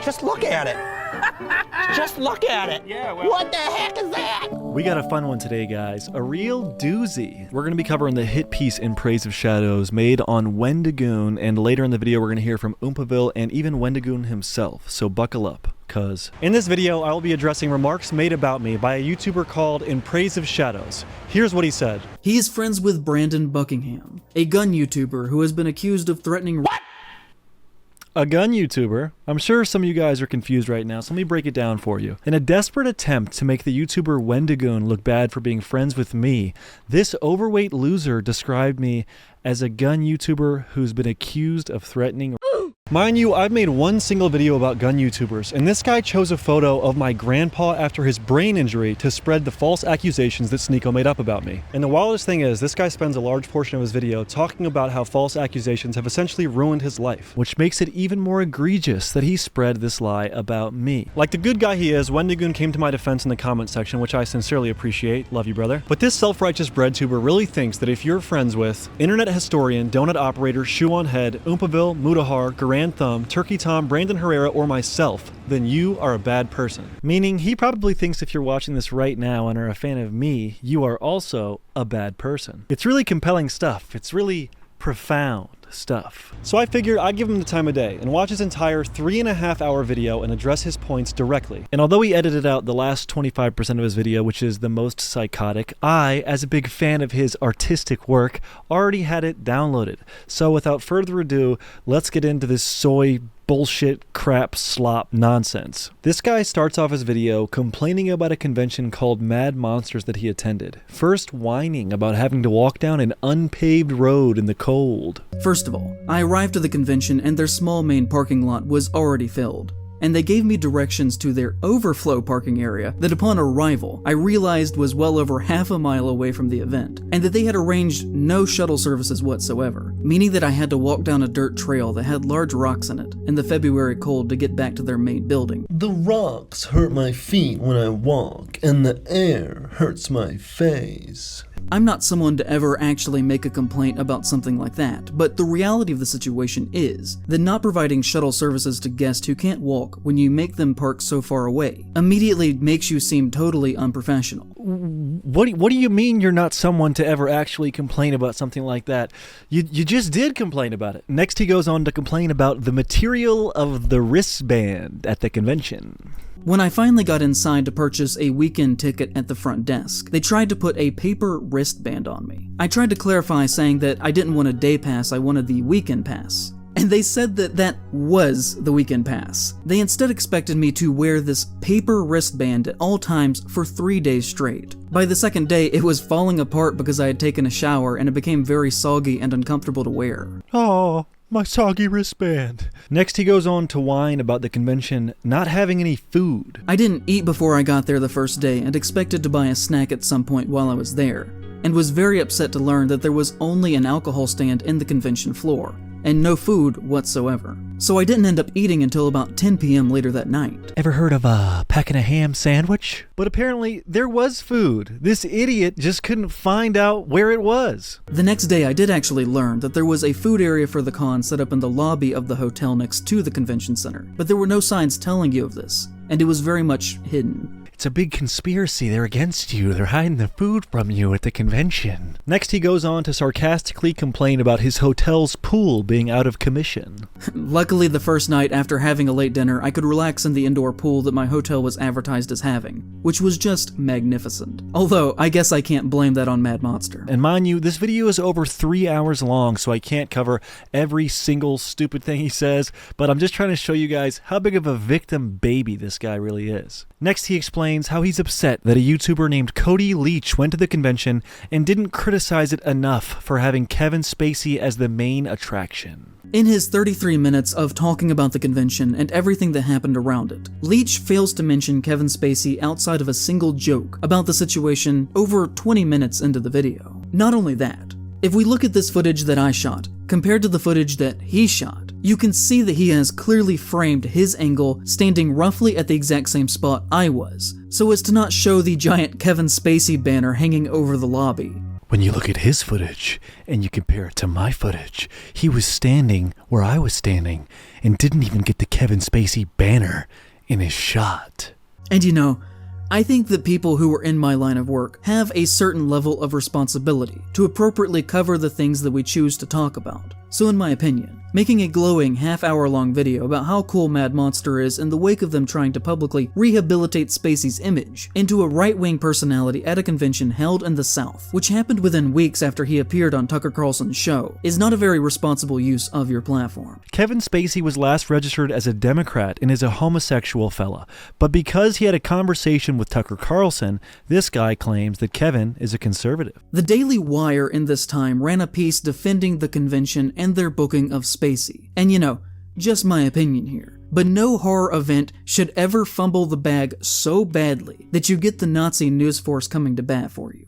Just look at it. Just look at it. Yeah, well, what the heck is that? We got a fun one today, guys. A real doozy. We're going to be covering the hit piece In Praise of Shadows made on Wendigoon, and later in the video we're going to hear from Oompaville and even Wendigoon himself, so buckle up. Cause in this video, I will be addressing remarks made about me by a YouTuber called In Praise of Shadows. Here's what he said. He is friends with Buckingham, a gun YouTuber who has been accused of threatening— What? A gun YouTuber? I'm sure some of you guys are confused right now, so let me break it down for you. In a desperate attempt to make the YouTuber Wendigoon look bad for being friends with me, this overweight loser described me as a gun YouTuber who's been accused of threatening— Mind you, I've made one single video about gun YouTubers, and this guy chose a photo of my grandpa after his brain injury to spread the false accusations that Sneeko made up about me. And the wildest thing is, this guy spends a large portion of his video talking about how false accusations have essentially ruined his life, which makes it even more egregious that he spread this lie about me. Like the good guy he is, Wendigoon came to my defense in the comment section, which I sincerely appreciate. Love you, brother. But this self-righteous breadtuber really thinks that if you're friends with internet historian, donut operator, shoe on head, Oompaville, Mutahar, Grand Thumb, Turkey Tom, Brandon Herrera, or myself, then you are a bad person. Meaning, he probably thinks if you're watching this right now and are a fan of me, you are also a bad person. It's really compelling stuff. It's really profound stuff. So I figured I'd give him the time of day and watch his entire 3.5-hour video and address his points directly. And although he edited out the last 25% of his video, which is the most psychotic, I, as a big fan of his artistic work, already had it downloaded. So without further ado, let's get into this soy bullshit, crap, slop nonsense. This guy starts off his video complaining about a convention called Mad Monsters that he attended. First whining about having to walk down an unpaved road in the cold. First of all, I arrived at the convention and their small main parking lot was already filled, and they gave me directions to their overflow parking area that upon arrival I realized was well over half a mile away from the event, and that they had arranged no shuttle services whatsoever, meaning that I had to walk down a dirt trail that had large rocks in it in the February cold to get back to their main building. The rocks hurt my feet when I walk, and the air hurts my face. I'm not someone to ever actually make a complaint about something like that, but the reality of the situation is that not providing shuttle services to guests who can't walk when you make them park so far away immediately makes you seem totally unprofessional. What do you mean you're not someone to ever actually complain about something like that? You just did complain about it. Next he goes on to complain about the material of the wristband at the convention. When I finally got inside to purchase a weekend ticket at the front desk, they tried to put a paper wristband on me. I tried to clarify saying that I didn't want a day pass, I wanted the weekend pass. And they said that that was the weekend pass. They instead expected me to wear this paper wristband at all times for 3 days straight. By the second day, it was falling apart because I had taken a shower and it became very soggy and uncomfortable to wear. Oh, my soggy wristband. Next he goes on to whine about the convention not having any food. I didn't eat before I got there the first day and expected to buy a snack at some point while I was there, and was very upset to learn that there was only an alcohol stand in the convention floor, and no food whatsoever. So I didn't end up eating until about 10 p.m. later that night. Ever heard of a pecking a ham sandwich? But apparently there was food. This idiot just couldn't find out where it was. The next day I did actually learn that there was a food area for the con set up in the lobby of the hotel next to the convention center, but there were no signs telling you of this, and it was very much hidden. It's a big conspiracy. They're against you. They're hiding the food from you at the convention. Next, he goes on to sarcastically complain about his hotel's pool being out of commission. Luckily, the first night after having a late dinner, I could relax in the indoor pool that my hotel was advertised as having, which was just magnificent. Although, I guess I can't blame that on Mad Monster. And mind you, this video is over 3 hours long, so I can't cover every single stupid thing he says, but I'm just trying to show you guys how big of a victim baby this guy really is. Next, he explains how he's upset that a YouTuber named Cody Leach went to the convention and didn't criticize it enough for having Kevin Spacey as the main attraction. In his 33 minutes of talking about the convention and everything that happened around it, Leach fails to mention Kevin Spacey outside of a single joke about the situation over 20 minutes into the video. Not only that, if we look at this footage that I shot, compared to the footage that he shot, you can see that he has clearly framed his angle standing roughly at the exact same spot I was, so as to not show the giant Kevin Spacey banner hanging over the lobby. When you look at his footage and you compare it to my footage, he was standing where I was standing and didn't even get the Kevin Spacey banner in his shot. And you know, I think that people who are in my line of work have a certain level of responsibility to appropriately cover the things that we choose to talk about. So in my opinion, making a glowing half-hour-long video about how cool Mad Monster is in the wake of them trying to publicly rehabilitate Spacey's image into a right-wing personality at a convention held in the South, which happened within weeks after he appeared on Tucker Carlson's show, is not a very responsible use of your platform. Kevin Spacey was last registered as a Democrat and is a homosexual fella, but because he had a conversation with Tucker Carlson, this guy claims that Kevin is a conservative. The Daily Wire in this time ran a piece defending the convention and their booking of Spacey. And you know, just my opinion here, but no horror event should ever fumble the bag so badly that you get the Nazi news force coming to bat for you.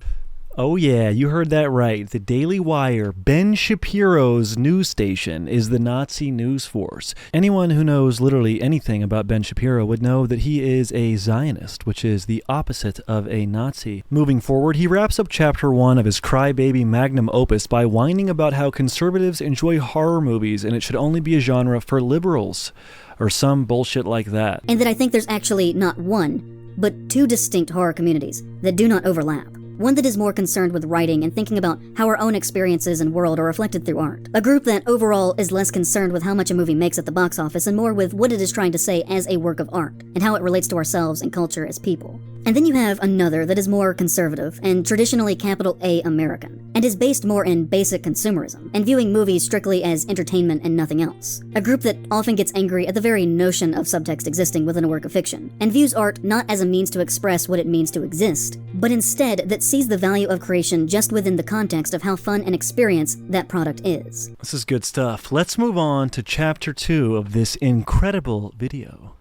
Oh yeah, you heard that right. The Daily Wire, Ben Shapiro's news station, is the Nazi news force. Anyone who knows literally anything about Ben Shapiro would know that he is a Zionist, which is the opposite of a Nazi. Moving forward, he wraps up chapter 1 of his crybaby magnum opus by whining about how conservatives enjoy horror movies and it should only be a genre for liberals, or some bullshit like that. And that I think there's actually not one, but two distinct horror communities that do not overlap. One that is more concerned with writing and thinking about how our own experiences and world are reflected through art. A group that overall is less concerned with how much a movie makes at the box office and more with what it is trying to say as a work of art and how it relates to ourselves and culture as people. And then you have another that is more conservative and traditionally capital A American, and is based more in basic consumerism and viewing movies strictly as entertainment and nothing else. A group that often gets angry at the very notion of subtext existing within a work of fiction, and views art not as a means to express what it means to exist, but instead that sees the value of creation just within the context of how fun and experience that product is. This is good stuff. Let's move on to chapter 2 of this incredible video.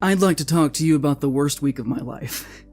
I'd like to talk to you about the worst week of my life.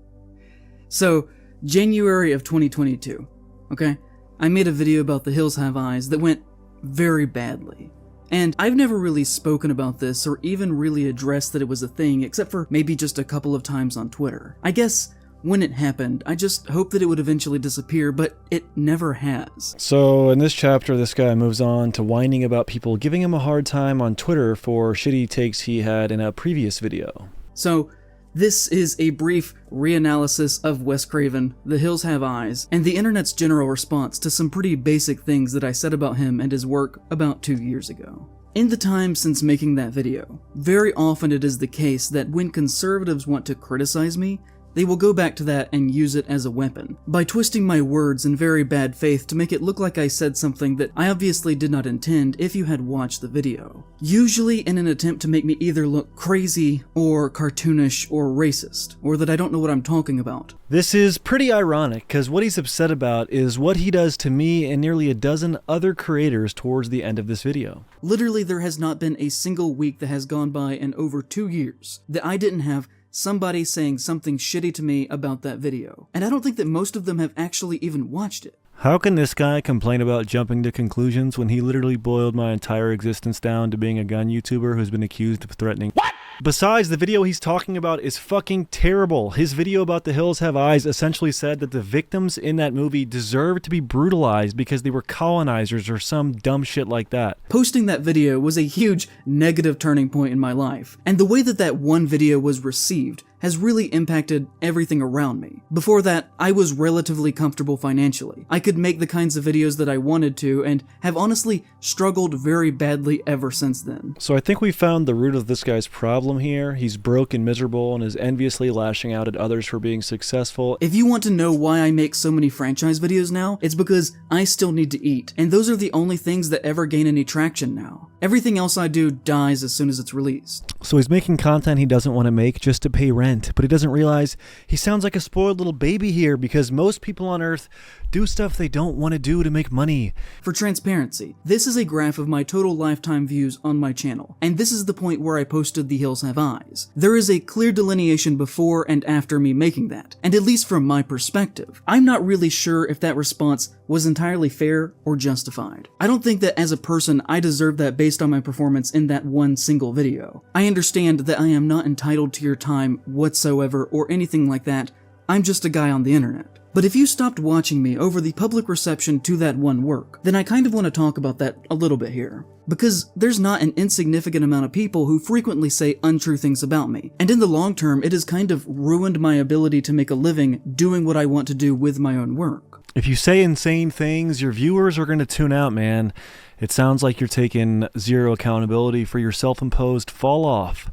So, January of 2022, okay? I made a video about The Hills Have Eyes that went very badly. And I've never really spoken about this or even really addressed that it was a thing, except for maybe just a couple of times on Twitter. I guess when it happened, I just hoped that it would eventually disappear, but it never has. So in this chapter, this guy moves on to whining about people giving him a hard time on Twitter for shitty takes he had in a previous video. So, this is a brief reanalysis of Wes Craven, The Hills Have Eyes, and the internet's general response to some pretty basic things that I said about him and his work about 2 years ago. In the time since making that video, very often it is the case that when conservatives want to criticize me, they will go back to that and use it as a weapon, by twisting my words in very bad faith to make it look like I said something that I obviously did not intend if you had watched the video. Usually in an attempt to make me either look crazy, or cartoonish, or racist, or that I don't know what I'm talking about. This is pretty ironic, because what he's upset about is what he does to me and nearly a dozen other creators towards the end of this video. Literally, there has not been a single week that has gone by in over 2 years that I didn't have somebody saying something shitty to me about that video. And I don't think that most of them have actually even watched it. How can this guy complain about jumping to conclusions when he literally boiled my entire existence down to being a gun YouTuber who's been accused of threatening? What? Besides, the video he's talking about is fucking terrible. His video about The Hills Have Eyes essentially said that the victims in that movie deserved to be brutalized because they were colonizers or some dumb shit like that. Posting that video was a huge negative turning point in my life, and the way that that one video was received has really impacted everything around me. Before that, I was relatively comfortable financially. I could make the kinds of videos that I wanted to, and have honestly struggled very badly ever since then. So I think we found the root of this guy's problem here. He's broke and miserable and is enviously lashing out at others for being successful. If you want to know why I make so many franchise videos now, it's because I still need to eat, and those are the only things that ever gain any traction now. Everything else I do dies as soon as it's released. So he's making content he doesn't want to make just to pay rent, but he doesn't realize he sounds like a spoiled little baby here because most people on Earth do stuff they don't want to do to make money. For transparency, this is a graph of my total lifetime views on my channel, and this is the point where I posted The Hills Have Eyes. There is a clear delineation before and after me making that, and at least from my perspective, I'm not really sure if that response was entirely fair or justified. I don't think that as a person I deserve that based on my performance in that one single video. I understand that I am not entitled to your time whatsoever or anything like that, I'm just a guy on the internet. But if you stopped watching me over the public reception to that one work, then I kind of want to talk about that a little bit here. Because there's not an insignificant amount of people who frequently say untrue things about me, and in the long term it has kind of ruined my ability to make a living doing what I want to do with my own work. If you say insane things, your viewers are going to tune out, man. It sounds like you're taking zero accountability for your self-imposed fall off.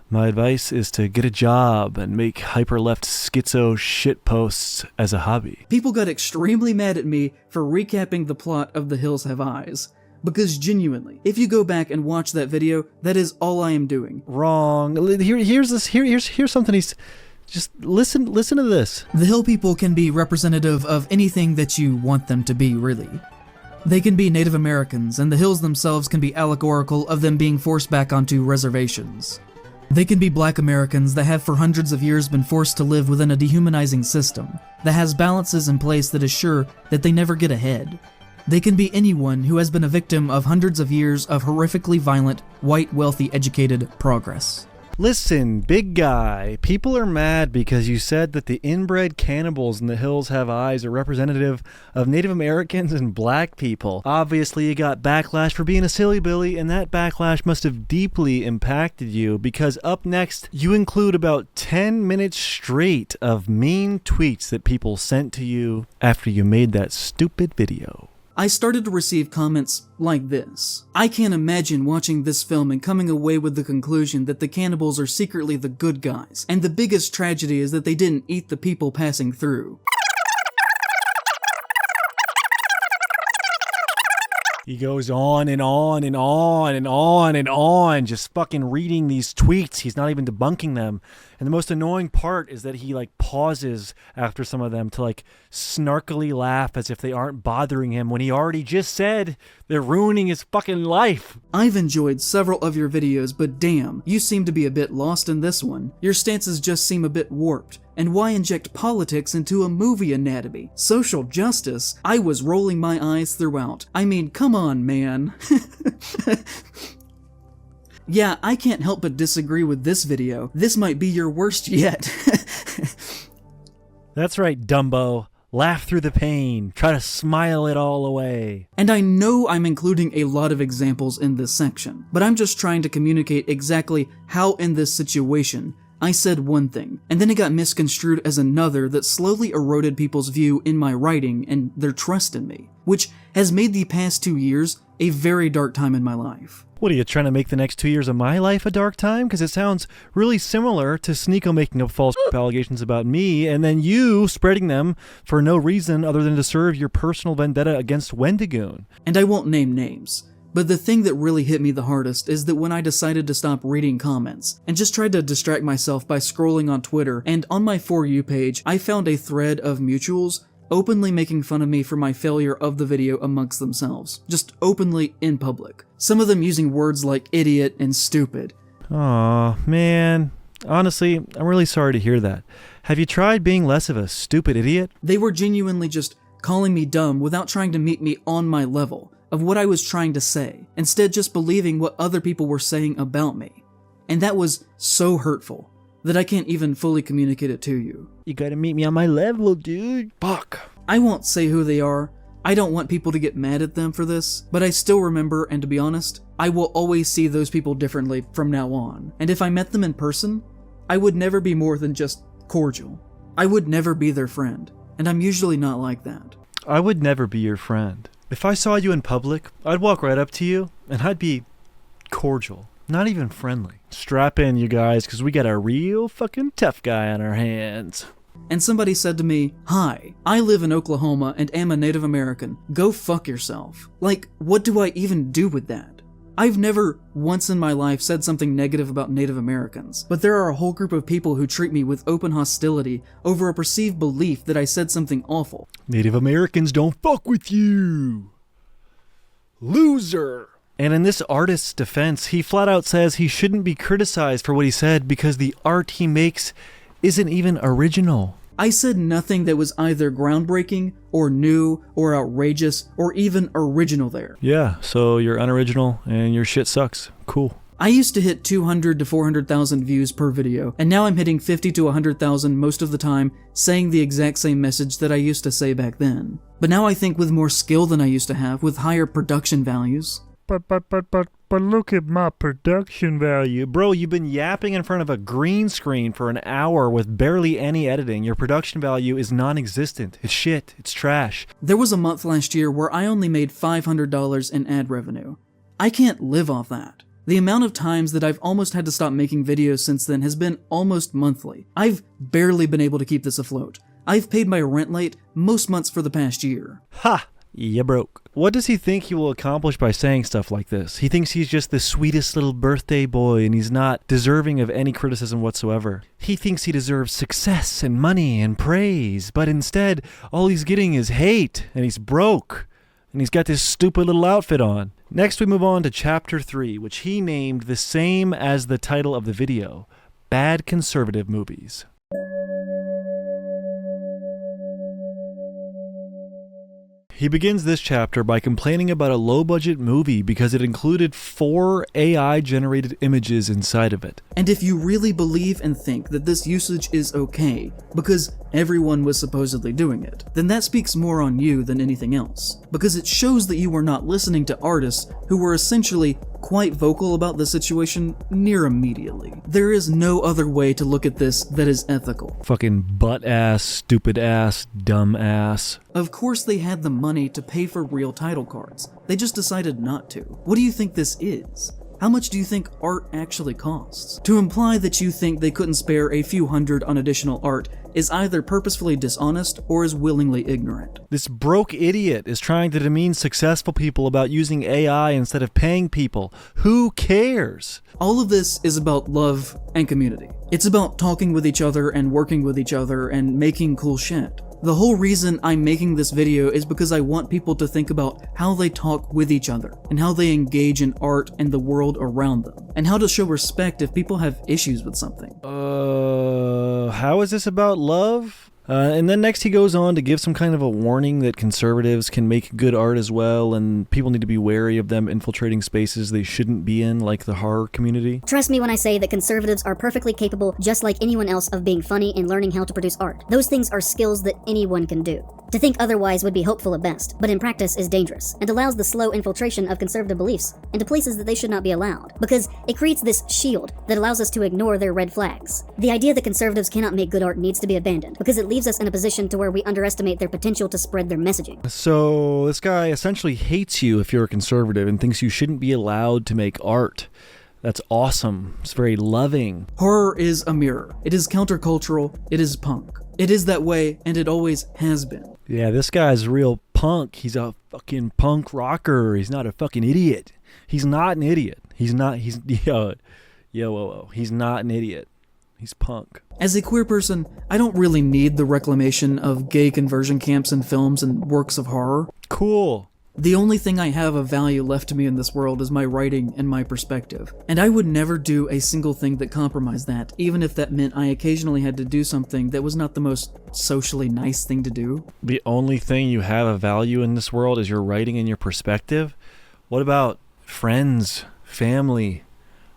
My advice is to get a job and make hyper-left schizo shit posts as a hobby. People got extremely mad at me for recapping the plot of The Hills Have Eyes. Because genuinely, if you go back and watch that video, that is all I am doing. Wrong. Here's something he's... Just listen to this. The Hill people can be representative of anything that you want them to be, really. They can be Native Americans, and the hills themselves can be allegorical of them being forced back onto reservations. They can be Black Americans that have for hundreds of years been forced to live within a dehumanizing system that has balances in place that assure that they never get ahead. They can be anyone who has been a victim of hundreds of years of horrifically violent, white, wealthy, educated progress. Listen, big guy, people are mad because you said that the inbred cannibals in the Hills Have Eyes are representative of Native Americans and black people. Obviously, you got backlash for being a silly Billy, and that backlash must have deeply impacted you because up next, you include about 10 minutes straight of mean tweets that people sent to you after you made that stupid video. I started to receive comments like this. I can't imagine watching this film and coming away with the conclusion that the cannibals are secretly the good guys, and the biggest tragedy is that they didn't eat the people passing through. He goes on and on and on and on and on, just fucking reading these tweets. He's not even debunking them. And the most annoying part is that he pauses after some of them to snarkily laugh as if they aren't bothering him when he already just said they're ruining his fucking life. I've enjoyed several of your videos, but damn, you seem to be a bit lost in this one. Your stances just seem a bit warped. And why inject politics into a movie anatomy? Social justice? I was rolling my eyes throughout. I mean, come on, man. Yeah, I can't help but disagree with this video. This might be your worst yet. That's right, Dumbo. Laugh through the pain. Try to smile it all away. And I know I'm including a lot of examples in this section, but I'm just trying to communicate exactly how in this situation I said one thing, and then it got misconstrued as another that slowly eroded people's view in my writing and their trust in me, which has made the past 2 years a very dark time in my life. What are you trying to make the next 2 years of my life a dark time? Because it sounds really similar to Sneeko making up false allegations about me and then you spreading them for no reason other than to serve your personal vendetta against Wendigoon. And I won't name names. But the thing that really hit me the hardest is that when I decided to stop reading comments and just tried to distract myself by scrolling on Twitter, and on my For You page, I found a thread of mutuals openly making fun of me for my failure of the video amongst themselves, just openly in public. Some of them using words like idiot and stupid. Aw, man. Honestly, I'm really sorry to hear that. Have you tried being less of a stupid idiot? They were genuinely just calling me dumb without trying to meet me on my level of what I was trying to say, instead just believing what other people were saying about me. And that was so hurtful that I can't even fully communicate it to you. You gotta meet me on my level, dude. Fuck. I won't say who they are. I don't want people to get mad at them for this, but I still remember, and to be honest, I will always see those people differently from now on. And if I met them in person, I would never be more than just cordial. I would never be their friend, and I'm usually not like that. I would never be your friend. If I saw you in public, I'd walk right up to you, and I'd be cordial, not even friendly. Strap in, you guys, because we got a real fucking tough guy on our hands. And somebody said to me, "Hi, I live in Oklahoma and am a Native American. Go fuck yourself." Like, what do I even do with that? I've never once in my life said something negative about Native Americans, but there are a whole group of people who treat me with open hostility over a perceived belief that I said something awful. Native Americans don't fuck with you. Loser. And in this artist's defense, he flat out says he shouldn't be criticized for what he said because the art he makes isn't even original. I said nothing that was either groundbreaking or new or outrageous or even original there. Yeah, so you're unoriginal and your shit sucks. Cool. I used to hit 200 to 400,000 views per video, and now I'm hitting 50 to 100,000 most of the time, saying the exact same message that I used to say back then. But now I think with more skill than I used to have, with higher production values. But look at my production value. Bro, you've been yapping in front of a green screen for an hour with barely any editing. Your production value is non-existent. It's shit. It's trash. There was a month last year where I only made $500 in ad revenue. I can't live off that. The amount of times that I've almost had to stop making videos since then has been almost monthly. I've barely been able to keep this afloat. I've paid my rent late most months for the past year. Ha! You broke. What does he think he will accomplish by saying stuff like this? He thinks he's just the sweetest little birthday boy and he's not deserving of any criticism whatsoever. He thinks he deserves success and money and praise, but instead, all he's getting is hate, and he's broke, and he's got this stupid little outfit on. Next, we move on to Chapter 3, which he named the same as the title of the video, Bad Conservative Movies. He begins this chapter by complaining about a low-budget movie because it included 4 AI-generated images inside of it. And if you really believe and think that this usage is okay, because everyone was supposedly doing it, then that speaks more on you than anything else. Because it shows that you were not listening to artists who were essentially quite vocal about the situation near immediately. There is no other way to look at this that is ethical. Fucking butt-ass, stupid-ass, dumb-ass. Of course they had the money to pay for real title cards. They just decided not to. What do you think this is? How much do you think art actually costs? To imply that you think they couldn't spare a few hundred on additional art is either purposefully dishonest or is willingly ignorant. This broke idiot is trying to demean successful people about using AI instead of paying people. Who cares? All of this is about love and community. It's about talking with each other and working with each other and making cool shit. The whole reason I'm making this video is because I want people to think about how they talk with each other, and how they engage in art and the world around them, and how to show respect if people have issues with something. How is this about love? And then next he goes on to give some kind of a warning that conservatives can make good art as well, and people need to be wary of them infiltrating spaces they shouldn't be in, like the horror community. Trust me when I say that conservatives are perfectly capable, just like anyone else, of being funny and learning how to produce art. Those things are skills that anyone can do. To think otherwise would be hopeful at best, but in practice is dangerous, and allows the slow infiltration of conservative beliefs into places that they should not be allowed, because it creates this shield that allows us to ignore their red flags. The idea that conservatives cannot make good art needs to be abandoned, because it leaves us in a position to where we underestimate their potential to spread their messaging. So this guy essentially hates you if you're a conservative and thinks you shouldn't be allowed to make art. That's awesome. It's very loving. Horror is a mirror. It is countercultural. It is punk. It is that way, and it always has been. Yeah, this guy's real punk. He's a fucking punk rocker. He's not a fucking idiot. He's not an idiot. He's not an idiot. He's punk. As a queer person, I don't really need the reclamation of gay conversion camps in films and works of horror. Cool. The only thing I have of value left to me in this world is my writing and my perspective. And I would never do a single thing that compromised that, even if that meant I occasionally had to do something that was not the most socially nice thing to do. The only thing you have of value in this world is your writing and your perspective? What about friends, family,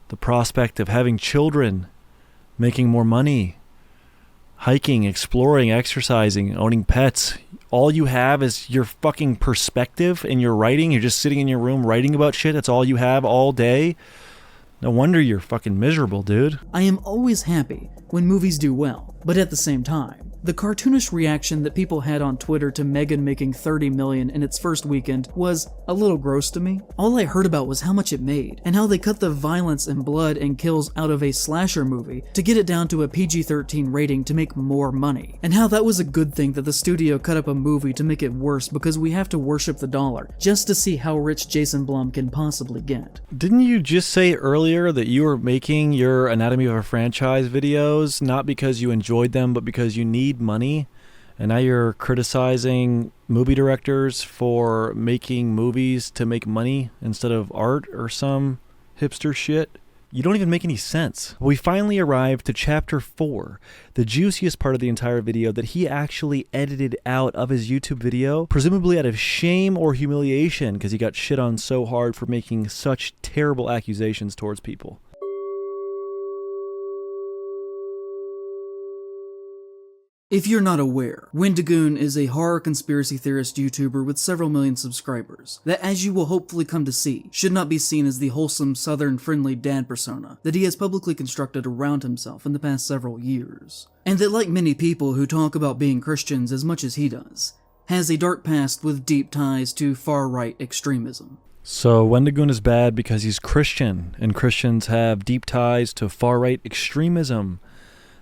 the prospect of having children, making more money, hiking, exploring, exercising, owning pets? All you have is your fucking perspective and your writing. You're just sitting in your room writing about shit. That's all you have all day. No wonder you're fucking miserable, dude. I am always happy when movies do well, but at the same time, the cartoonish reaction that people had on Twitter to Megan making $30 million in its first weekend was a little gross to me. All I heard about was how much it made, and how they cut the violence and blood and kills out of a slasher movie to get it down to a PG-13 rating to make more money, and how that was a good thing that the studio cut up a movie to make it worse because we have to worship the dollar just to see how rich Jason Blum can possibly get. Didn't you just say earlier that you were making your Anatomy of a Franchise videos not because you enjoyed them, but because you need money, and now you're criticizing movie directors for making movies to make money instead of art or some hipster shit? You don't even make any sense. We finally arrived to chapter 4, the juiciest part of the entire video that he actually edited out of his YouTube video, presumably out of shame or humiliation because he got shit on so hard for making such terrible accusations towards people. If you're not aware, Wendigoon is a horror conspiracy theorist YouTuber with several million subscribers that, as you will hopefully come to see, should not be seen as the wholesome, southern-friendly dad persona that he has publicly constructed around himself in the past several years. And that, like many people who talk about being Christians as much as he does, has a dark past with deep ties to far-right extremism. So Wendigoon is bad because he's Christian, and Christians have deep ties to far-right extremism.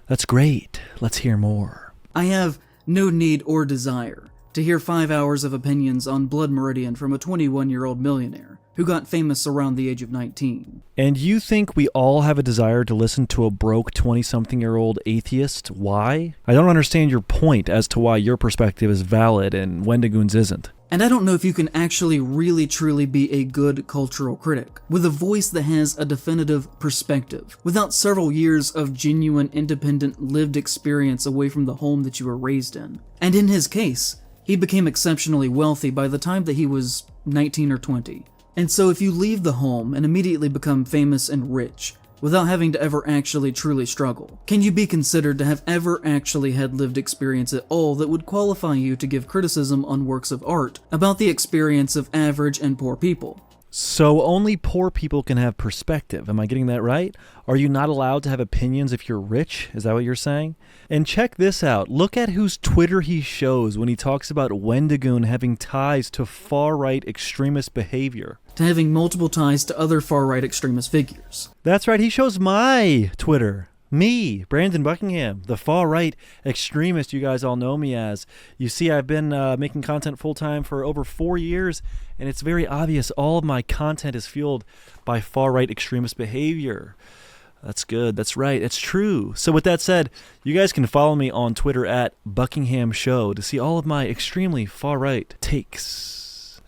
That's great. Let's hear more. I have no need or desire to hear 5 hours of opinions on Blood Meridian from a 21-year-old millionaire who got famous around the age of 19. And you think we all have a desire to listen to a broke 20-something-year-old atheist? Why? I don't understand your point as to why your perspective is valid and Wendigoon's isn't. And I don't know if you can actually really truly be a good cultural critic with a voice that has a definitive perspective without several years of genuine, independent, lived experience away from the home that you were raised in. And in his case, he became exceptionally wealthy by the time that he was 19 or 20. And so if you leave the home and immediately become famous and rich, without having to ever actually truly struggle, can you be considered to have ever actually had lived experience at all that would qualify you to give criticism on works of art about the experience of average and poor people? So only poor people can have perspective. Am I getting that right? Are you not allowed to have opinions if you're rich? Is that what you're saying? And check this out. Look at whose Twitter he shows when he talks about Wendigoon having ties to far-right extremist behavior. To having multiple ties to other far-right extremist figures. That's right, he shows my Twitter. Me, Brandon Buckingham, the far-right extremist you guys all know me as. You see, I've been making content full-time for over 4 years, and it's very obvious all of my content is fueled by far-right extremist behavior. That's good, that's right, it's true. So with that said, you guys can follow me on Twitter at Buckingham Show to see all of my extremely far-right takes.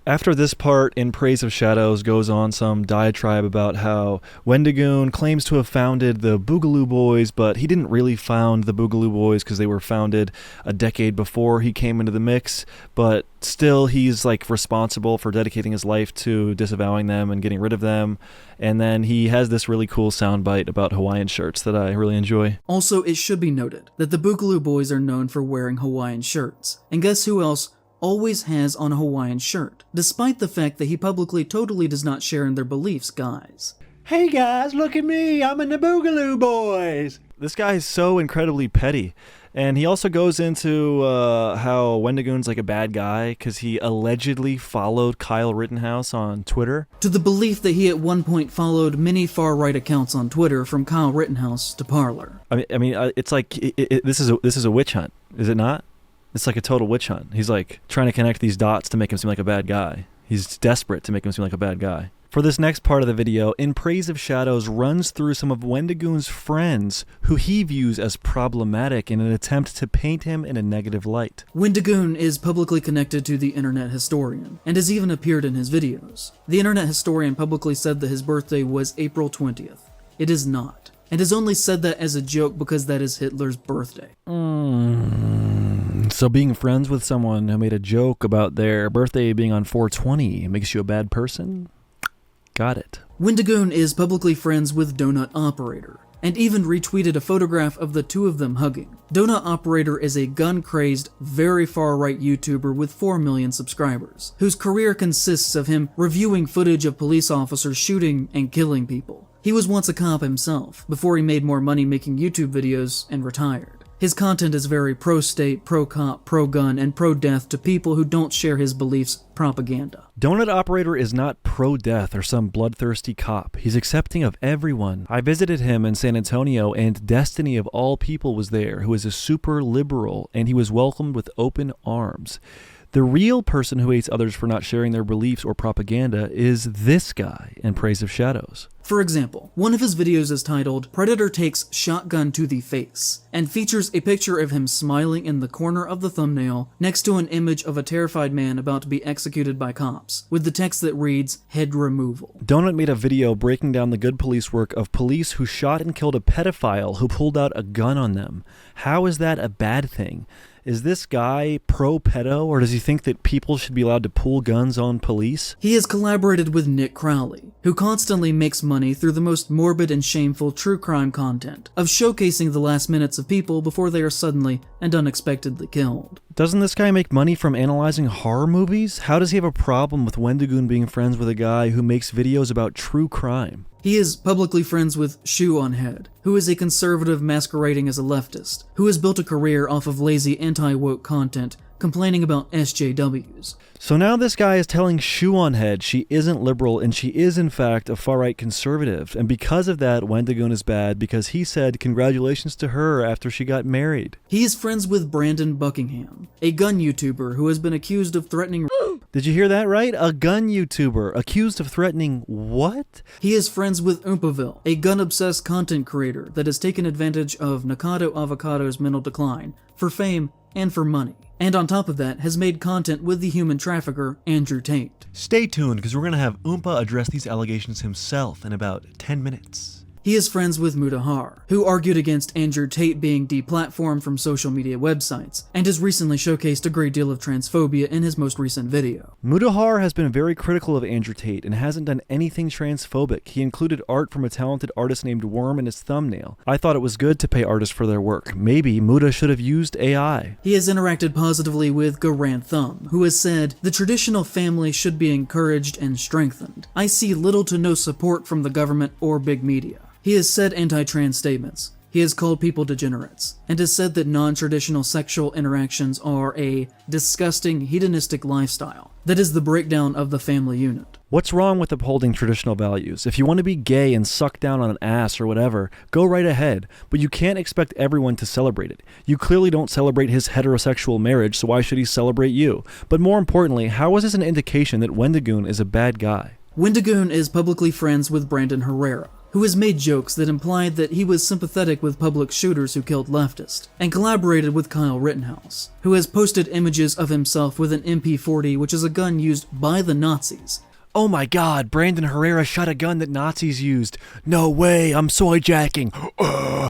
After this part in Praise of Shadows goes on some diatribe about how Wendigoon claims to have founded the Boogaloo Boys, but he didn't really found the Boogaloo Boys because they were founded a decade before he came into the mix, but still he's like responsible for dedicating his life to disavowing them and getting rid of them. And then he has this really cool soundbite about Hawaiian shirts that I really enjoy. Also, it should be noted that the Boogaloo Boys are known for wearing Hawaiian shirts. And guess who else always has on a Hawaiian shirt, despite the fact that he publicly totally does not share in their beliefs, guys. Hey guys, look at me, I'm in the Boogaloo Boys! This guy is so incredibly petty. And he also goes into how Wendigoon's like a bad guy because he allegedly followed Kyle Rittenhouse on Twitter. To the belief that he at one point followed many far-right accounts on Twitter from Kyle Rittenhouse to Parler. I mean, it's like, this is a witch hunt, is it not? It's like a total witch hunt. He's like trying to connect these dots to make him seem like a bad guy. He's desperate to make him seem like a bad guy. For this next part of the video, In Praise of Shadows runs through some of Wendigoon's friends who he views as problematic in an attempt to paint him in a negative light. Wendigoon is publicly connected to the Internet Historian, and has even appeared in his videos. The Internet Historian publicly said that his birthday was April 20th. It is not, and has only said that as a joke because that is Hitler's birthday. So being friends with someone who made a joke about their birthday being on 420 makes you a bad person? Got it. Wendigoon is publicly friends with Donut Operator, and even retweeted a photograph of the two of them hugging. Donut Operator is a gun-crazed, very far-right YouTuber with 4 million subscribers, whose career consists of him reviewing footage of police officers shooting and killing people. He was once a cop himself, before he made more money making YouTube videos and retired. His content is very pro-state, pro-cop, pro-gun, and pro-death to people who don't share his beliefs propaganda. Donut Operator is not pro-death or some bloodthirsty cop. He's accepting of everyone. I visited him in San Antonio, and Destiny of all people was there, who is a super liberal, and he was welcomed with open arms. The real person who hates others for not sharing their beliefs or propaganda is this guy in Praise of Shadows. For example, one of his videos is titled Predator Takes Shotgun to the Face and features a picture of him smiling in the corner of the thumbnail next to an image of a terrified man about to be executed by cops, with the text that reads, "Head removal." Donut made a video breaking down the good police work of police who shot and killed a pedophile who pulled out a gun on them. How is that a bad thing? Is this guy pro-pedo, or does he think that people should be allowed to pull guns on police? He has collaborated with Nick Crowley, who constantly makes money through the most morbid and shameful true crime content, of showcasing the last minutes of people before they are suddenly and unexpectedly killed. Doesn't this guy make money from analyzing horror movies? How does he have a problem with Wendigoon being friends with a guy who makes videos about true crime? He is publicly friends with Shoe on Head, who is a conservative masquerading as a leftist, who has built a career off of lazy anti-woke content, complaining about SJWs. So now this guy is telling Shoe on Head she isn't liberal and she is in fact a far-right conservative, and because of that Wendigoon is bad because he said congratulations to her after she got married. He is friends with Brandon Buckingham, a gun YouTuber who has been accused of threatening... Did you hear that right? A gun YouTuber accused of threatening what? He is friends with Oompaville, a gun-obsessed content creator that has taken advantage of Nakado Avocado's mental decline for fame and for money. And on top of that, has made content with the human trafficker, Andrew Tate. Stay tuned, because we're going to have Oompa address these allegations himself in about 10 minutes. He is friends with Mutahar, who argued against Andrew Tate being deplatformed from social media websites, and has recently showcased a great deal of transphobia in his most recent video. Mutahar has been very critical of Andrew Tate and hasn't done anything transphobic. He included art from a talented artist named Worm in his thumbnail. I thought it was good to pay artists for their work. Maybe Muta should have used AI. He has interacted positively with Garant Thumb, who has said, "The traditional family should be encouraged and strengthened. I see little to no support from the government or big media." He has said anti-trans statements. He has called people degenerates, and has said that non-traditional sexual interactions are a disgusting, hedonistic lifestyle that is the breakdown of the family unit. What's wrong with upholding traditional values? If you want to be gay and suck down on an ass or whatever, go right ahead, but you can't expect everyone to celebrate it. You clearly don't celebrate his heterosexual marriage, so why should he celebrate you? But more importantly, how is this an indication that Wendigoon is a bad guy? Wendigoon is publicly friends with Brandon Herrera, who has made jokes that implied that he was sympathetic with public shooters who killed leftists, and collaborated with Kyle Rittenhouse, who has posted images of himself with an MP40, which is a gun used by the Nazis. Oh my god, Brandon Herrera shot a gun that Nazis used. No way, I'm soy jacking.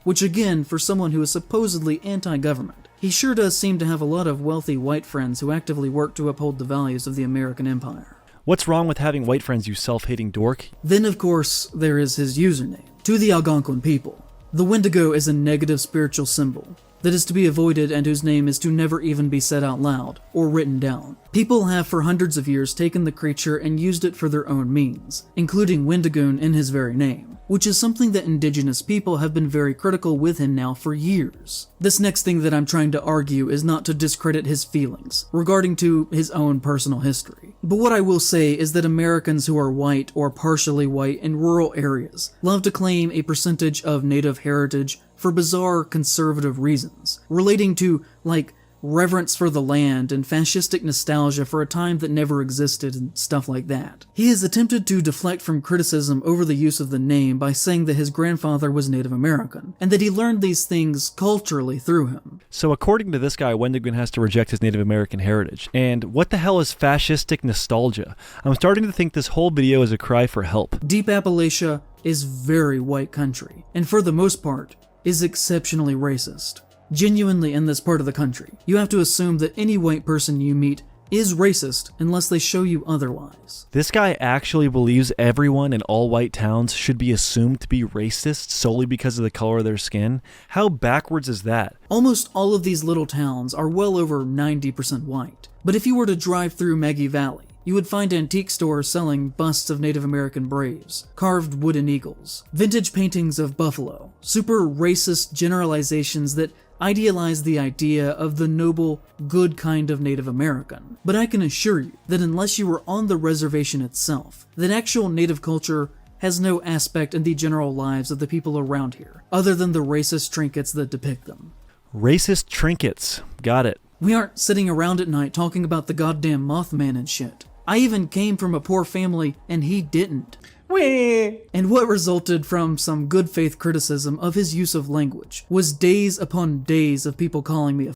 Which again, for someone who is supposedly anti-government, he sure does seem to have a lot of wealthy white friends who actively work to uphold the values of the American empire. What's wrong with having white friends, you self-hating dork? Then, of course, there is his username. To the Algonquin people, the Wendigo is a negative spiritual symbol that is to be avoided and whose name is to never even be said out loud or written down. People have for hundreds of years taken the creature and used it for their own means, including Wendigoon in his very name, which is something that indigenous people have been very critical with him now for years. This next thing that I'm trying to argue is not to discredit his feelings regarding to his own personal history. But what I will say is that Americans who are white or partially white in rural areas love to claim a percentage of native heritage for bizarre conservative reasons, relating to, like, reverence for the land and fascistic nostalgia for a time that never existed and stuff like that. He has attempted to deflect from criticism over the use of the name by saying that his grandfather was Native American, and that he learned these things culturally through him. So according to this guy, Wendigoon has to reject his Native American heritage. And what the hell is fascistic nostalgia? I'm starting to think this whole video is a cry for help. Deep Appalachia is very white country, and for the most part, is exceptionally racist. Genuinely in this part of the country, you have to assume that any white person you meet is racist unless they show you otherwise. This guy actually believes everyone in all white towns should be assumed to be racist solely because of the color of their skin? How backwards is that? Almost all of these little towns are well over 90% white. But if you were to drive through Maggie Valley, you would find antique stores selling busts of Native American braves, carved wooden eagles, vintage paintings of buffalo, super racist generalizations that idealize the idea of the noble, good kind of Native American. But I can assure you that unless you were on the reservation itself, that actual Native culture has no aspect in the general lives of the people around here, other than the racist trinkets that depict them. Racist trinkets. Got it. We aren't sitting around at night talking about the goddamn Mothman and shit. I even came from a poor family, and he didn't. And what resulted from some good faith criticism of his use of language was days upon days of people calling me a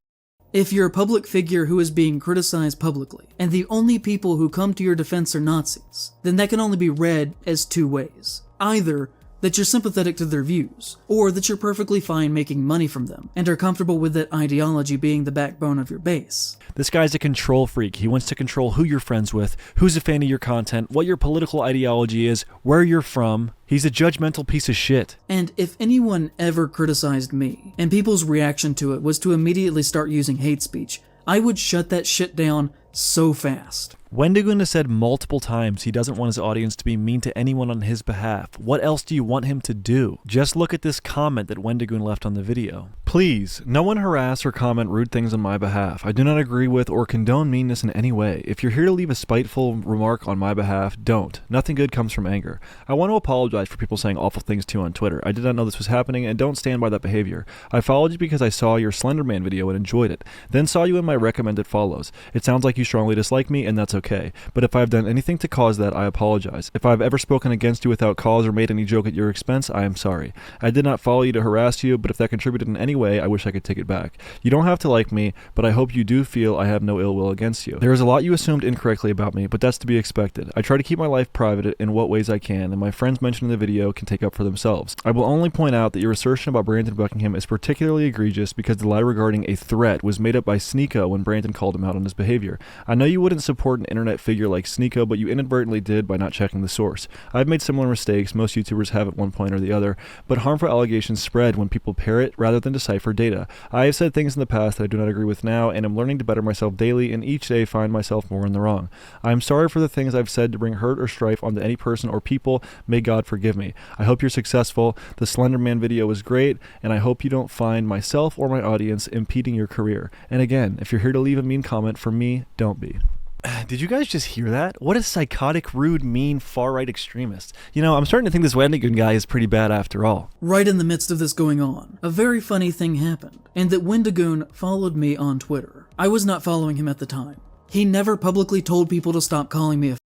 If you're a public figure who is being criticized publicly, and the only people who come to your defense are Nazis, then that can only be read as two ways. Either that you're sympathetic to their views, or that you're perfectly fine making money from them, and are comfortable with that ideology being the backbone of your base. This guy's a control freak. He wants to control who you're friends with, who's a fan of your content, what your political ideology is, where you're from. He's a judgmental piece of shit. And if anyone ever criticized me, and people's reaction to it was to immediately start using hate speech, I would shut that shit down so fast. Wendigoon has said multiple times he doesn't want his audience to be mean to anyone on his behalf. What else do you want him to do? Just look at this comment that Wendigoon left on the video. Please, no one harass or comment rude things on my behalf. I do not agree with or condone meanness in any way. If you're here to leave a spiteful remark on my behalf, don't. Nothing good comes from anger. I want to apologize for people saying awful things to you on Twitter. I did not know this was happening and don't stand by that behavior. I followed you because I saw your Slender Man video and enjoyed it. Then saw you in my recommended follows. It sounds like you strongly dislike me and that's okay. But if I've done anything to cause that, I apologize. If I've ever spoken against you without cause or made any joke at your expense, I am sorry. I did not follow you to harass you, but if that contributed in any way, I wish I could take it back. You don't have to like me, but I hope you do feel I have no ill will against you. There is a lot you assumed incorrectly about me, but that's to be expected. I try to keep my life private in what ways I can, and my friends mentioned in the video can take up for themselves. I will only point out that your assertion about Brandon Buckingham is particularly egregious because the lie regarding a threat was made up by Sneeko when Brandon called him out on his behavior. I know you wouldn't support an internet figure like Sneeko, but you inadvertently did by not checking the source. I've made similar mistakes, most YouTubers have at one point or the other, but harmful allegations spread when people parrot rather than decipher data. I have said things in the past that I do not agree with now, and am learning to better myself daily, and each day find myself more in the wrong. I am sorry for the things I've said to bring hurt or strife onto any person or people. May God forgive me. I hope you're successful. The Slender Man video was great, and I hope you don't find myself or my audience impeding your career. And again, if you're here to leave a mean comment, for me, don't be. Did you guys just hear that? What a psychotic, rude, mean, far-right extremist. You know, I'm starting to think this Wendigoon guy is pretty bad after all. Right in the midst of this going on, a very funny thing happened, and that Wendigoon followed me on Twitter. I was not following him at the time. He never publicly told people to stop calling me a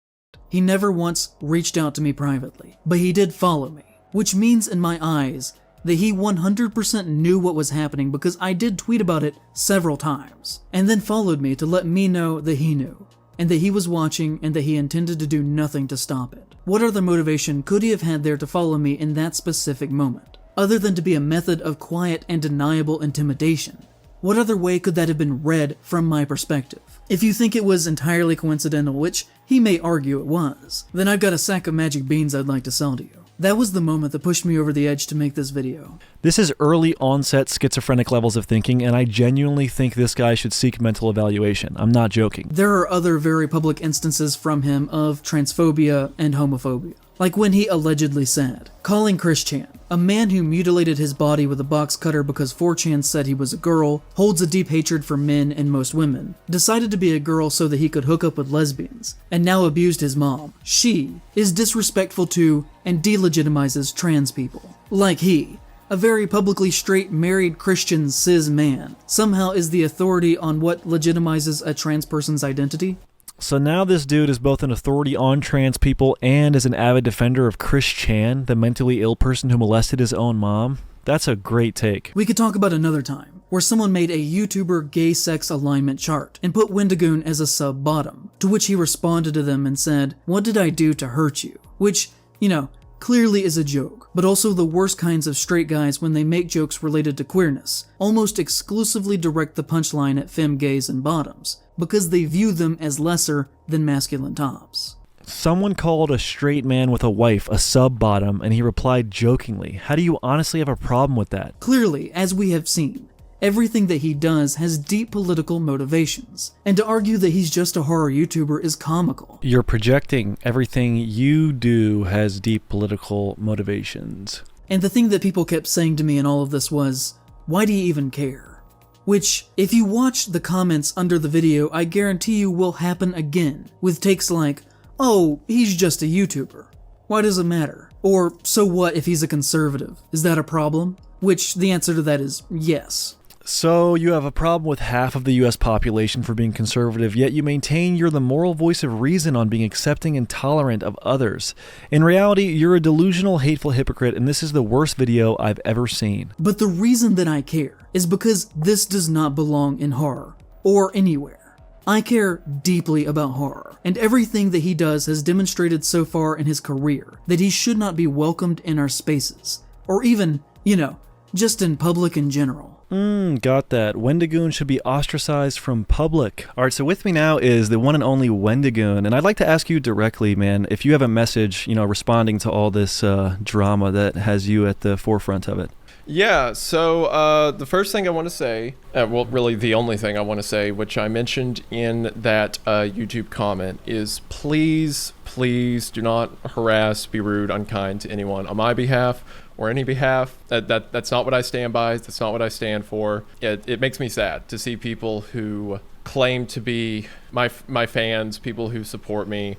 He never once reached out to me privately, but he did follow me, which means in my eyes that he 100% knew what was happening because I did tweet about it several times, and then followed me to let me know that he knew, and that he was watching and that he intended to do nothing to stop it. What other motivation could he have had there to follow me in that specific moment, other than to be a method of quiet and deniable intimidation? What other way could that have been read from my perspective? If you think it was entirely coincidental, which he may argue it was, then I've got a sack of magic beans I'd like to sell to you. That was the moment that pushed me over the edge to make this video. This is early onset schizophrenic levels of thinking, and I genuinely think this guy should seek mental evaluation. I'm not joking. There are other very public instances from him of transphobia and homophobia. Like when he allegedly said, calling Chris Chan, a man who mutilated his body with a box cutter because 4chan said he was a girl, holds a deep hatred for men and most women, decided to be a girl so that he could hook up with lesbians, and now abused his mom. She is disrespectful to and delegitimizes trans people. Like he, a very publicly straight married Christian cis man, somehow is the authority on what legitimizes a trans person's identity. So now this dude is both an authority on trans people and is an avid defender of Chris Chan, the mentally ill person who molested his own mom. That's a great take. We could talk about another time, where someone made a YouTuber gay sex alignment chart and put Wendigoon as a sub-bottom, to which he responded to them and said, "What did I do to hurt you?" Which, you know, clearly is a joke, but also the worst kinds of straight guys when they make jokes related to queerness, almost exclusively direct the punchline at femme gays and bottoms, because they view them as lesser than masculine tops. Someone called a straight man with a wife a sub-bottom, and he replied jokingly. How do you honestly have a problem with that? Clearly, as we have seen, everything that he does has deep political motivations, and to argue that he's just a horror YouTuber is comical. You're projecting everything you do has deep political motivations. And the thing that people kept saying to me in all of this was, why do you even care? Which, if you watch the comments under the video, I guarantee you will happen again, with takes like, oh, he's just a YouTuber. Why does it matter? Or, so what if he's a conservative? Is that a problem? Which, the answer to that is yes. So you have a problem with half of the U.S. population for being conservative, yet you maintain you're the moral voice of reason on being accepting and tolerant of others. In reality, you're a delusional, hateful hypocrite, and this is the worst video I've ever seen. But the reason that I care is because this does not belong in horror, or anywhere. I care deeply about horror, and everything that he does has demonstrated so far in his career that he should not be welcomed in our spaces, or even, just in public in general. Got that. Wendigoon should be ostracized from public. All right, so with me now is the one and only Wendigoon, and I'd like to ask you directly, man, if you have a message, responding to all this drama that has you at the forefront of it. Yeah, so the first thing I want to say, really the only thing I want to say, which I mentioned in that YouTube comment, is please do not harass, be rude, unkind to anyone on my behalf or any behalf. That's not what I stand by. That's not what I stand for. It makes me sad to see people who claim to be my fans, people who support me,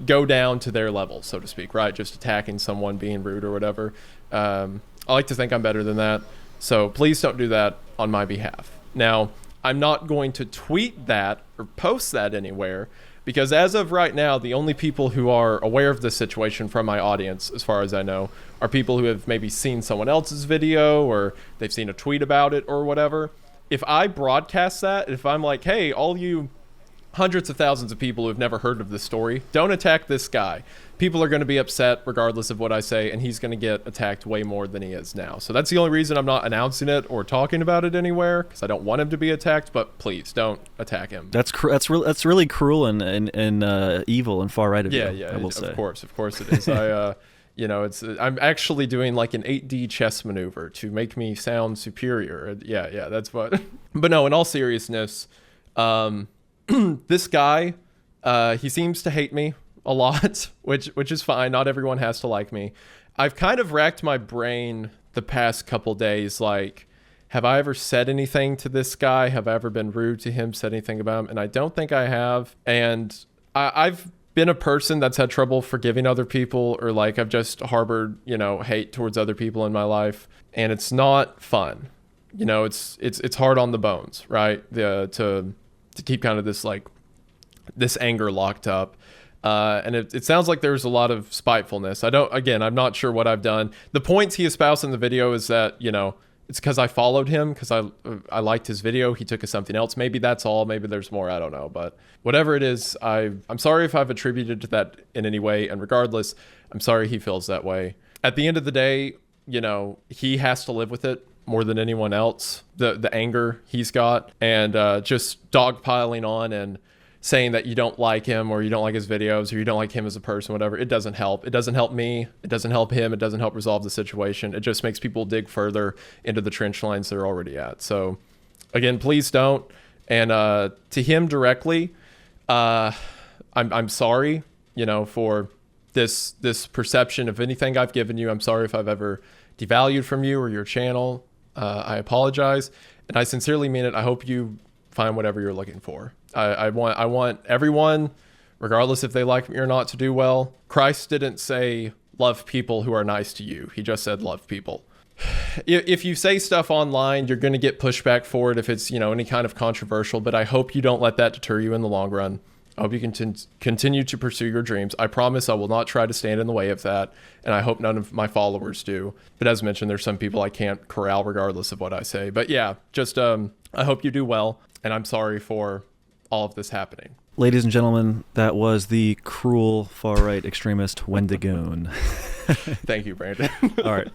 go down to their level, so to speak, right? Just attacking someone, being rude or whatever. I like to think I'm better than that. So please don't do that on my behalf. Now, I'm not going to tweet that or post that anywhere, because as of right now, the only people who are aware of this situation from my audience, as far as I know, are people who have maybe seen someone else's video or they've seen a tweet about it or whatever. If I broadcast that, if I'm like, hey, all you hundreds of thousands of people who have never heard of this story, don't attack this guy. People are going to be upset regardless of what I say, and he's going to get attacked way more than he is now. So that's the only reason I'm not announcing it or talking about it anywhere, because I don't want him to be attacked. But please don't attack him. That's really cruel and evil and far right of you. Yeah. I will say. Of course it is. I'm actually doing like an 8D chess maneuver to make me sound superior. Yeah, that's what. But no, in all seriousness, this guy, he seems to hate me a lot, which is fine. Not everyone has to like me. I've kind of racked my brain the past couple days, like, have I ever said anything to this guy? Have I ever been rude to him, said anything about him? And I don't think I have. And I've been a person that's had trouble forgiving other people, or like I've just harbored, hate towards other people in my life. And it's not fun. It's hard on the bones, right? To keep kind of this anger locked up. And it sounds like there's a lot of spitefulness. I'm not sure what I've done. The points he espoused in the video is that, it's because I followed him, because I liked his video. He took us something else. Maybe that's all. Maybe there's more. I don't know. But whatever it is, I'm sorry if I've attributed to that in any way. And regardless, I'm sorry he feels that way. At the end of the day, he has to live with it more than anyone else. The anger he's got, and just dogpiling on and saying that you don't like him, or you don't like his videos, or you don't like him as a person, whatever. It doesn't help. It doesn't help me. It doesn't help him. It doesn't help resolve the situation. It just makes people dig further into the trench lines they're already at. So again, please don't. And to him directly, I'm sorry, for this perception of anything I've given you. I'm sorry if I've ever devalued from you or your channel. I apologize, and I sincerely mean it. I hope you find whatever you're looking for. I want everyone, regardless if they like me or not, to do well. Christ didn't say love people who are nice to you. He just said love people. If you say stuff online, you're going to get pushback for it if it's, any kind of controversial, but I hope you don't let that deter you in the long run. I hope you can continue to pursue your dreams. I promise I will not try to stand in the way of that, and I hope none of my followers do. But as mentioned, there's some people I can't corral regardless of what I say. But yeah, just I hope you do well, and I'm sorry for all of this happening. Ladies and gentlemen, that was the cruel far-right extremist Wendigoon. Thank you, Brandon. All right.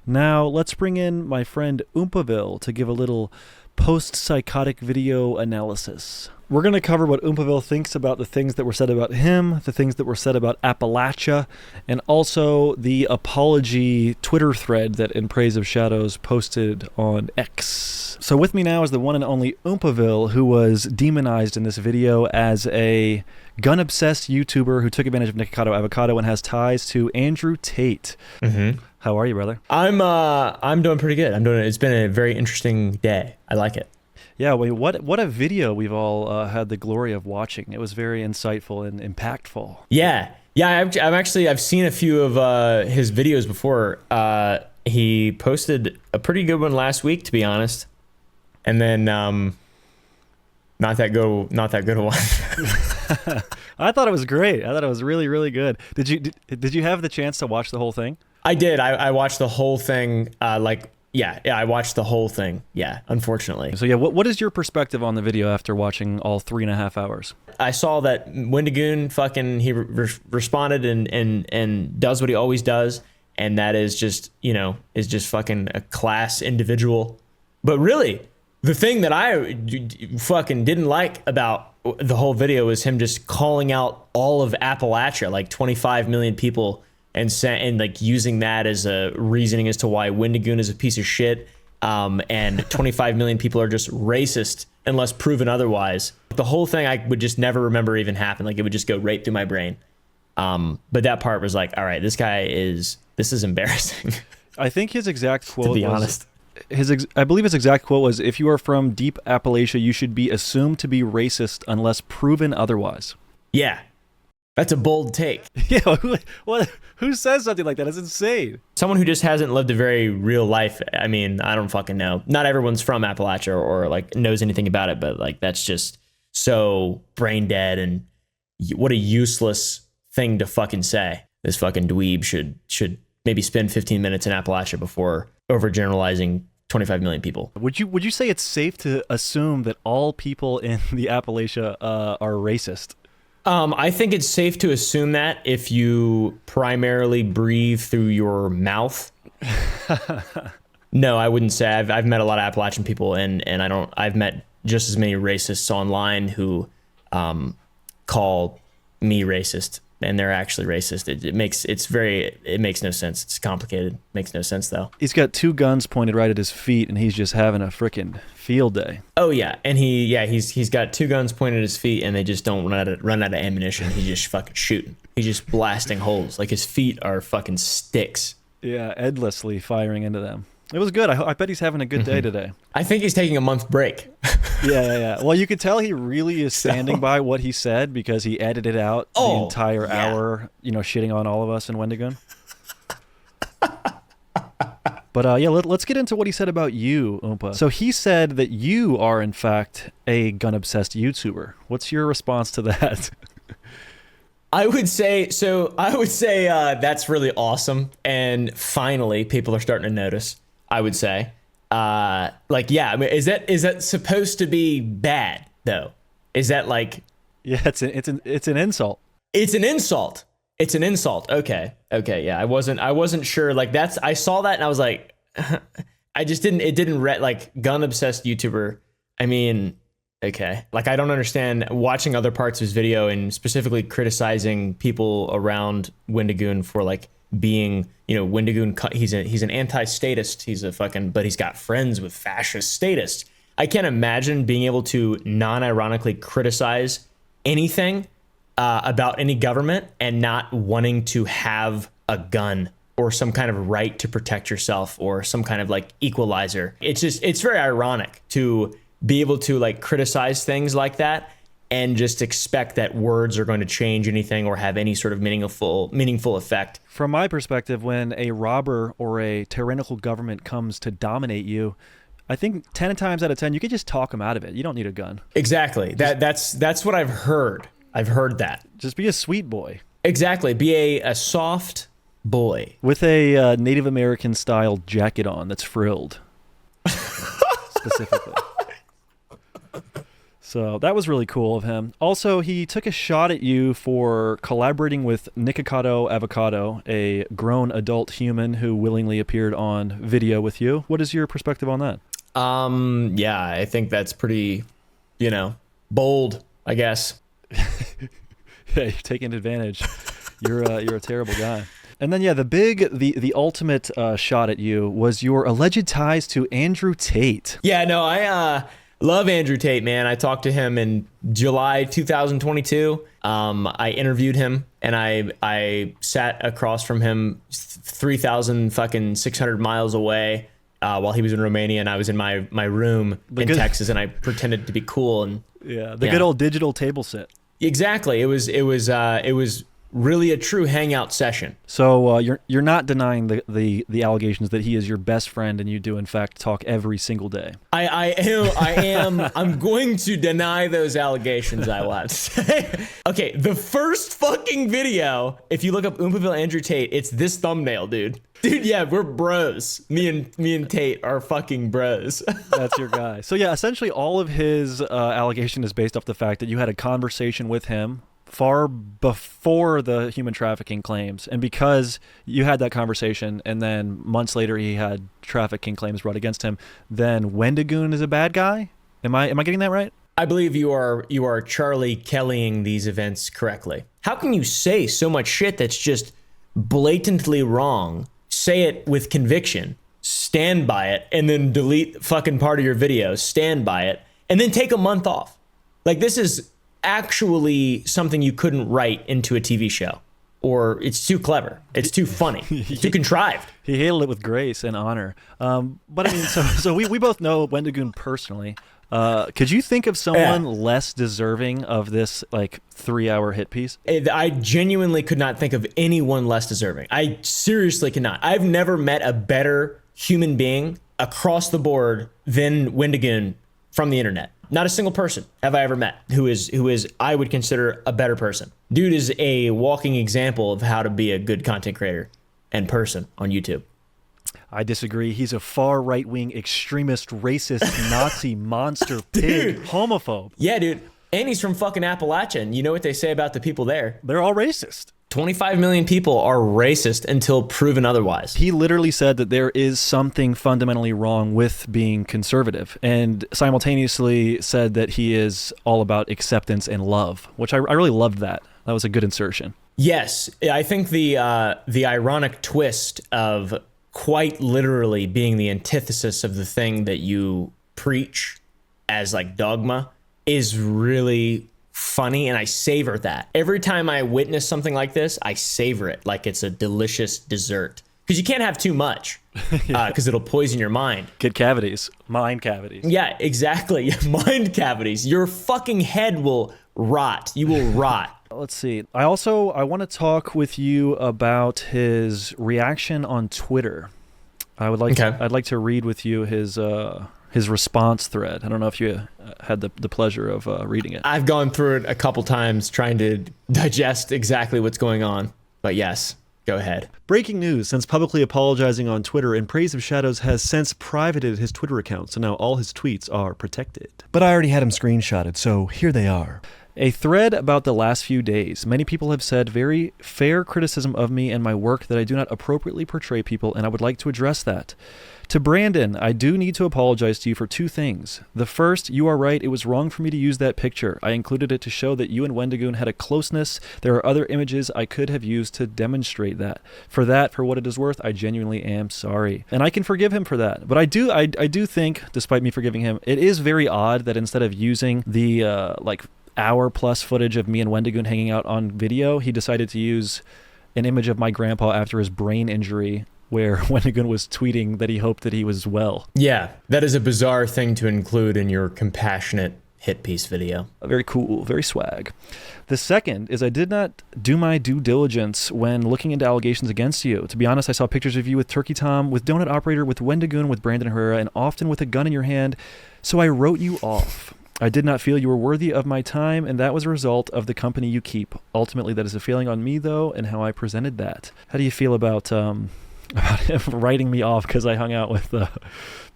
Now, let's bring in my friend Oompaville to give a little post-psychotic video analysis. We're going to cover what Oompaville thinks about the things that were said about him, the things that were said about Appalachia, and also the apology Twitter thread that In Praise of Shadows posted on X. So with me now is the one and only Oompaville, who was demonized in this video as a gun-obsessed YouTuber who took advantage of Nikocado Avocado and has ties to Andrew Tate. Mm-hmm. How are you, brother? I'm doing pretty good. It's been a very interesting day. I like it. Yeah, well, what a video we've all had the glory of watching. It was very insightful and impactful. Yeah. I've seen a few of his videos before. He posted a pretty good one last week, to be honest. and then not that good a one. I thought it was great. I thought it was really, really good. Did you have the chance to watch the whole thing? I did. I watched the whole thing. Yeah, I watched the whole thing. Yeah, unfortunately. So yeah, what is your perspective on the video after watching all 3.5 hours? I saw that Wendigoon fucking he responded and does what he always does, and that is just fucking a class individual. But really, the thing that I fucking didn't like about the whole video was him just calling out all of Appalachia, like 25 million people, and like using that as a reasoning as to why Wendigoon is a piece of shit, and 25 million people are just racist unless proven otherwise. The whole thing I would just never remember even happened. Like it would just go right through my brain. But that part was like, all right, this is embarrassing. I think his exact quote to be honest. I believe his exact quote was, "If you are from deep Appalachia, you should be assumed to be racist unless proven otherwise." Yeah. That's a bold take. Yeah, who says something like that? It's insane. Someone who just hasn't lived a very real life. I mean, I don't fucking know. Not everyone's from Appalachia or like knows anything about it, but like that's just so brain dead, and what a useless thing to fucking say. This fucking dweeb should maybe spend 15 minutes in Appalachia before overgeneralizing 25 million people. Would you say it's safe to assume that all people in the Appalachia are racist? I think it's safe to assume that if you primarily breathe through your mouth. No, I wouldn't say. I've met a lot of Appalachian people, and I've met just as many racists online who call me racist, and they're actually racist. It makes no sense. It's complicated. Makes no sense though. He's got 2 guns pointed right at his feet, and he's just having a frickin' field day. Oh yeah, and he's got 2 guns pointed at his feet, and they just don't run out of ammunition. He's just fucking shooting. He's just blasting holes. Like his feet are fucking sticks. Yeah, endlessly firing into them. It was good. I bet he's having a good day today. I think he's taking a month break. Yeah. Well, you could tell he really is standing by what he said, because he edited out the entire hour, shitting on all of us in Wendigoon. But let's get into what he said about you, Oompa. So he said that you are, in fact, a gun-obsessed YouTuber. What's your response to that? I would say that's really awesome, and finally people are starting to notice. I would say, I mean, is that supposed to be bad though? Is that like? Yeah, it's an insult. It's an insult. It's an insult. Okay. Yeah, I wasn't sure. Like I saw that and I was like, I just didn't. It didn't like gun obsessed YouTuber. I mean, okay. Like I don't understand watching other parts of his video and specifically criticizing people around Wendigoon for like being, Wendigoon, he's an anti-statist, but he's got friends with fascist statists. I can't imagine being able to non-ironically criticize anything about any government and not wanting to have a gun or some kind of right to protect yourself or some kind of like equalizer. It's very ironic to be able to like criticize things like that and just expect that words are going to change anything or have any sort of meaningful effect. From my perspective, when a robber or a tyrannical government comes to dominate you, I think 10 times out of 10, you could just talk them out of it. You don't need a gun. Exactly. That's what I've heard. I've heard that. Just be a sweet boy. Exactly. Be a soft boy. With a Native American style jacket on that's frilled. Specifically. So that was really cool of him. Also, he took a shot at you for collaborating with Nikocado Avocado, a grown adult human who willingly appeared on video with you. What is your perspective on that? Yeah, I think that's pretty, bold, I guess. Yeah, you're taking advantage. You're a terrible guy. And then, yeah, the ultimate shot at you was your alleged ties to Andrew Tate. Yeah, no, I love Andrew Tate, man. I talked to him in July 2022. I interviewed him, and I sat across from him 3,600 miles away while he was in Romania, and I was in my room in Texas, and I pretended to be cool. And good old digital table sit. Exactly. It was really a true hangout session. So you're not denying the allegations that he is your best friend and you do in fact talk every single day. I am. I'm going to deny those allegations, I will have to say. Okay, the first fucking video, if you look up Oompaville Andrew Tate, it's this thumbnail, dude. Dude, yeah, we're bros. Me and Tate are fucking bros. That's your guy. So yeah, essentially all of his allegation is based off the fact that you had a conversation with him far before the human trafficking claims, and because you had that conversation and then months later he had trafficking claims brought against him, then Wendigoon is a bad guy? Am I getting that right? I believe you are Charlie Kellying these events correctly. How can you say so much shit that's just blatantly wrong, say it with conviction, stand by it, and then delete fucking part of your video, stand by it, and then take a month off? Like, this is actually something you couldn't write into a TV show, or it's too clever, it's too funny, it's too contrived. He handled it with grace and honor. But I mean, so we both know Wendigoon personally. Could you think of someone less deserving of this like 3-hour hit piece? I genuinely could not think of anyone less deserving. I seriously cannot. I've never met a better human being across the board than Wendigoon from the internet. Not a single person have I ever met who is I would consider a better person. Dude is a walking example of how to be a good content creator and person on YouTube. I disagree. He's a far right-wing extremist, racist, Nazi, monster, pig, homophobe. Yeah, dude. And he's from fucking Appalachia. And you know what they say about the people there? They're all racist. 25 million people are racist until proven otherwise. He literally said that there is something fundamentally wrong with being conservative, and simultaneously said that he is all about acceptance and love, which I really loved that. That was a good insertion. Yes. I think the ironic twist of quite literally being the antithesis of the thing that you preach as like dogma is really funny, and I savor that. Every time I witness something like this, I savor it like it's a delicious dessert. Because you can't have too much, because it'll poison your mind. Get cavities. Mind cavities. Yeah, exactly. Mind cavities. Your fucking head will rot. You will rot. Let's see. I want to talk with you about his reaction on Twitter. I'd like to read with you his response thread. I don't know if you had the pleasure of reading it. I've gone through it a couple times trying to digest exactly what's going on. But yes, go ahead. Breaking news. Since publicly apologizing on Twitter, In Praise of Shadows has since privated his Twitter account, so now all his tweets are protected. But I already had him screenshotted, so here they are. A thread about the last few days. Many people have said very fair criticism of me and my work that I do not appropriately portray people, and I would like to address that. To Brandon, I do need to apologize to you for two things. The first, you are right, it was wrong for me to use that picture. I included it to show that you and Wendigoon had a closeness. There are other images I could have used to demonstrate that. For what it is worth, I genuinely am sorry. And I can forgive him for that. But I do think, despite me forgiving him, it is very odd that instead of using the hour-plus footage of me and Wendigoon hanging out on video, he decided to use an image of my grandpa after his brain injury, where Wendigoon was tweeting that he hoped that he was well. Yeah, that is a bizarre thing to include in your compassionate hit piece video. Very cool, very swag. The second is I did not do my due diligence when looking into allegations against you. To be honest, I saw pictures of you with Turkey Tom, with Donut Operator, with Wendigoon, with Brandon Herrera, and often with a gun in your hand, so I wrote you off. I did not feel you were worthy of my time, and that was a result of the company you keep. Ultimately, that is a failing on me, though, and how I presented that. How do you feel about him writing me off because I hung out with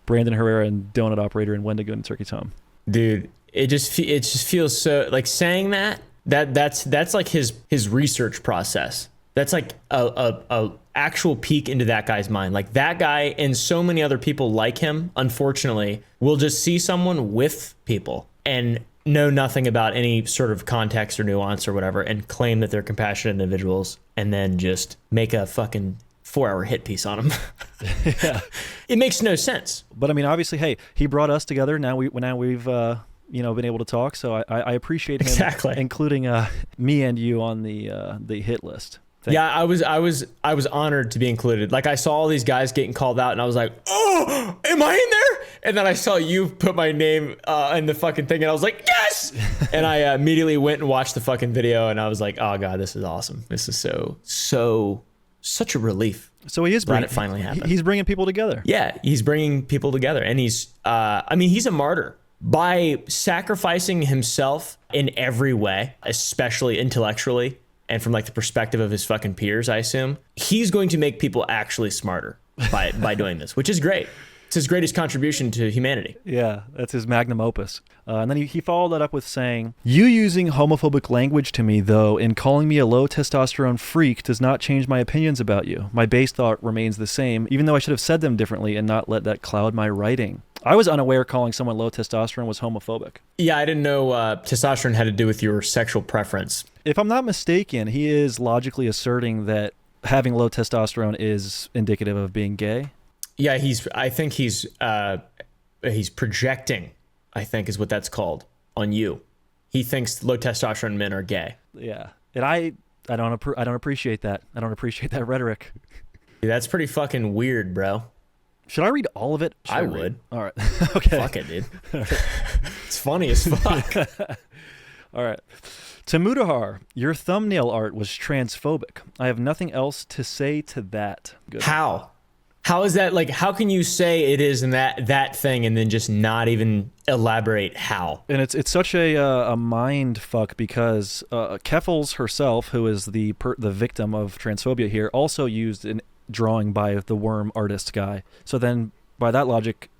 Brandon Herrera and Donut Operator and Wendigoon and Turkey Tom? Dude, it just feels so like saying that's like his research process. That's like a actual peek into that guy's mind. Like that guy and so many other people like him, unfortunately, will just see someone with people and know nothing about any sort of context or nuance or whatever, and claim that they're compassionate individuals, and then just make a fucking 4-hour hit piece on them. Yeah. It makes no sense. But I mean, obviously, hey, he brought us together. Now we've been able to talk. So I appreciate him including me and you on the hit list. Yeah, I was honored to be included. Like I saw all these guys getting called out, and I was like, "Oh, am I in there? And then I saw you put my name in the fucking thing, and I was like, yes! And I immediately went and watched the fucking video, and I was like, oh god, this is awesome. This is such a relief. So he is glad it finally happened. He's bringing people together. Yeah, he's bringing people together, and he's he's a martyr by sacrificing himself in every way, especially intellectually and from like the perspective of his fucking peers. I assume he's going to make people actually smarter by doing this, which is great. It's his greatest contribution to humanity. Yeah, that's his magnum opus. And then he followed that up with saying, you using homophobic language to me, though, and calling me a low testosterone freak does not change my opinions about you. My base thought remains the same, even though I should have said them differently and not let that cloud my writing. I was unaware calling someone low testosterone was homophobic. Yeah, I didn't know testosterone had to do with your sexual preference. If I'm not mistaken, he is logically asserting that having low testosterone is indicative of being gay. Yeah, I think he's projecting, I think is what that's called, on you. He thinks low testosterone men are gay. Yeah. And I don't appreciate that. I don't appreciate that rhetoric. That's pretty fucking weird, bro. Should I read all of it? I would. All right. Okay. Fuck it, dude. It's funny as fuck. All right. To Mutahar, your thumbnail art was transphobic. I have nothing else to say to that. Good. How? How is that, like, how can you say it is in that thing and then just not even elaborate how? And it's such a mind fuck because Keffels herself, who is the victim of transphobia here, also used an drawing by the worm artist guy. So then by that logic,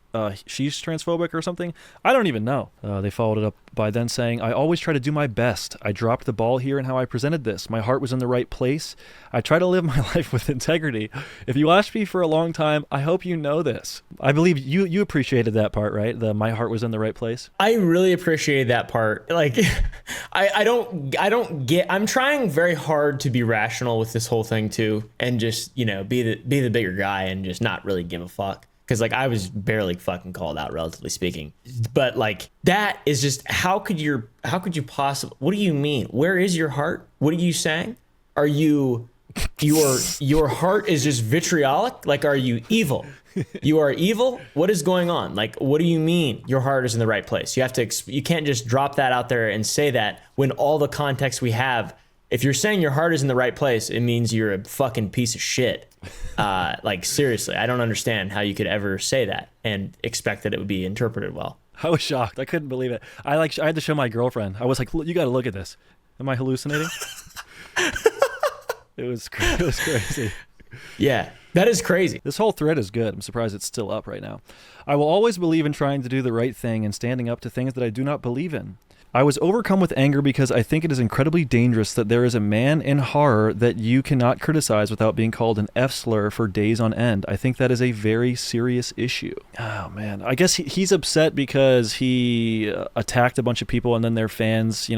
she's transphobic or something. I don't even know. They followed it up by then saying, I always try to do my best. I dropped the ball here in how I presented this. My heart was in the right place. I try to live my life with integrity. If you watched me for a long time, I hope you know this. I believe you appreciated that part, right? My heart was in the right place. I really appreciated that part. Like, I don't get, I'm trying very hard to be rational with this whole thing too. And just, be the bigger guy and just not really give a fuck. Because, like, I was barely fucking called out, relatively speaking. But, like, that is just, how could you possibly, what do you mean? Where is your heart? What are you saying? Are you, your heart is just vitriolic? Like, are you evil? You are evil? What is going on? Like, what do you mean your heart is in the right place? You have to, you can't just drop that out there and say that when all the context we have, if you're saying your heart is in the right place, it means you're a fucking piece of shit. Like, seriously, I don't understand how you could ever say that and expect that it would be interpreted well. I was shocked. I couldn't believe it. I had to show my girlfriend. I was like, you got to look at this. Am I hallucinating? It was crazy. Yeah, that is crazy. This whole thread is good. I'm surprised it's still up right now. I will always believe in trying to do the right thing and standing up to things that I do not believe in. I was overcome with anger because I think it is incredibly dangerous that there is a man in horror that you cannot criticize without being called an F-slur for days on end. I think that is a very serious issue. Oh, man. I guess he's upset because he attacked a bunch of people and then their fans,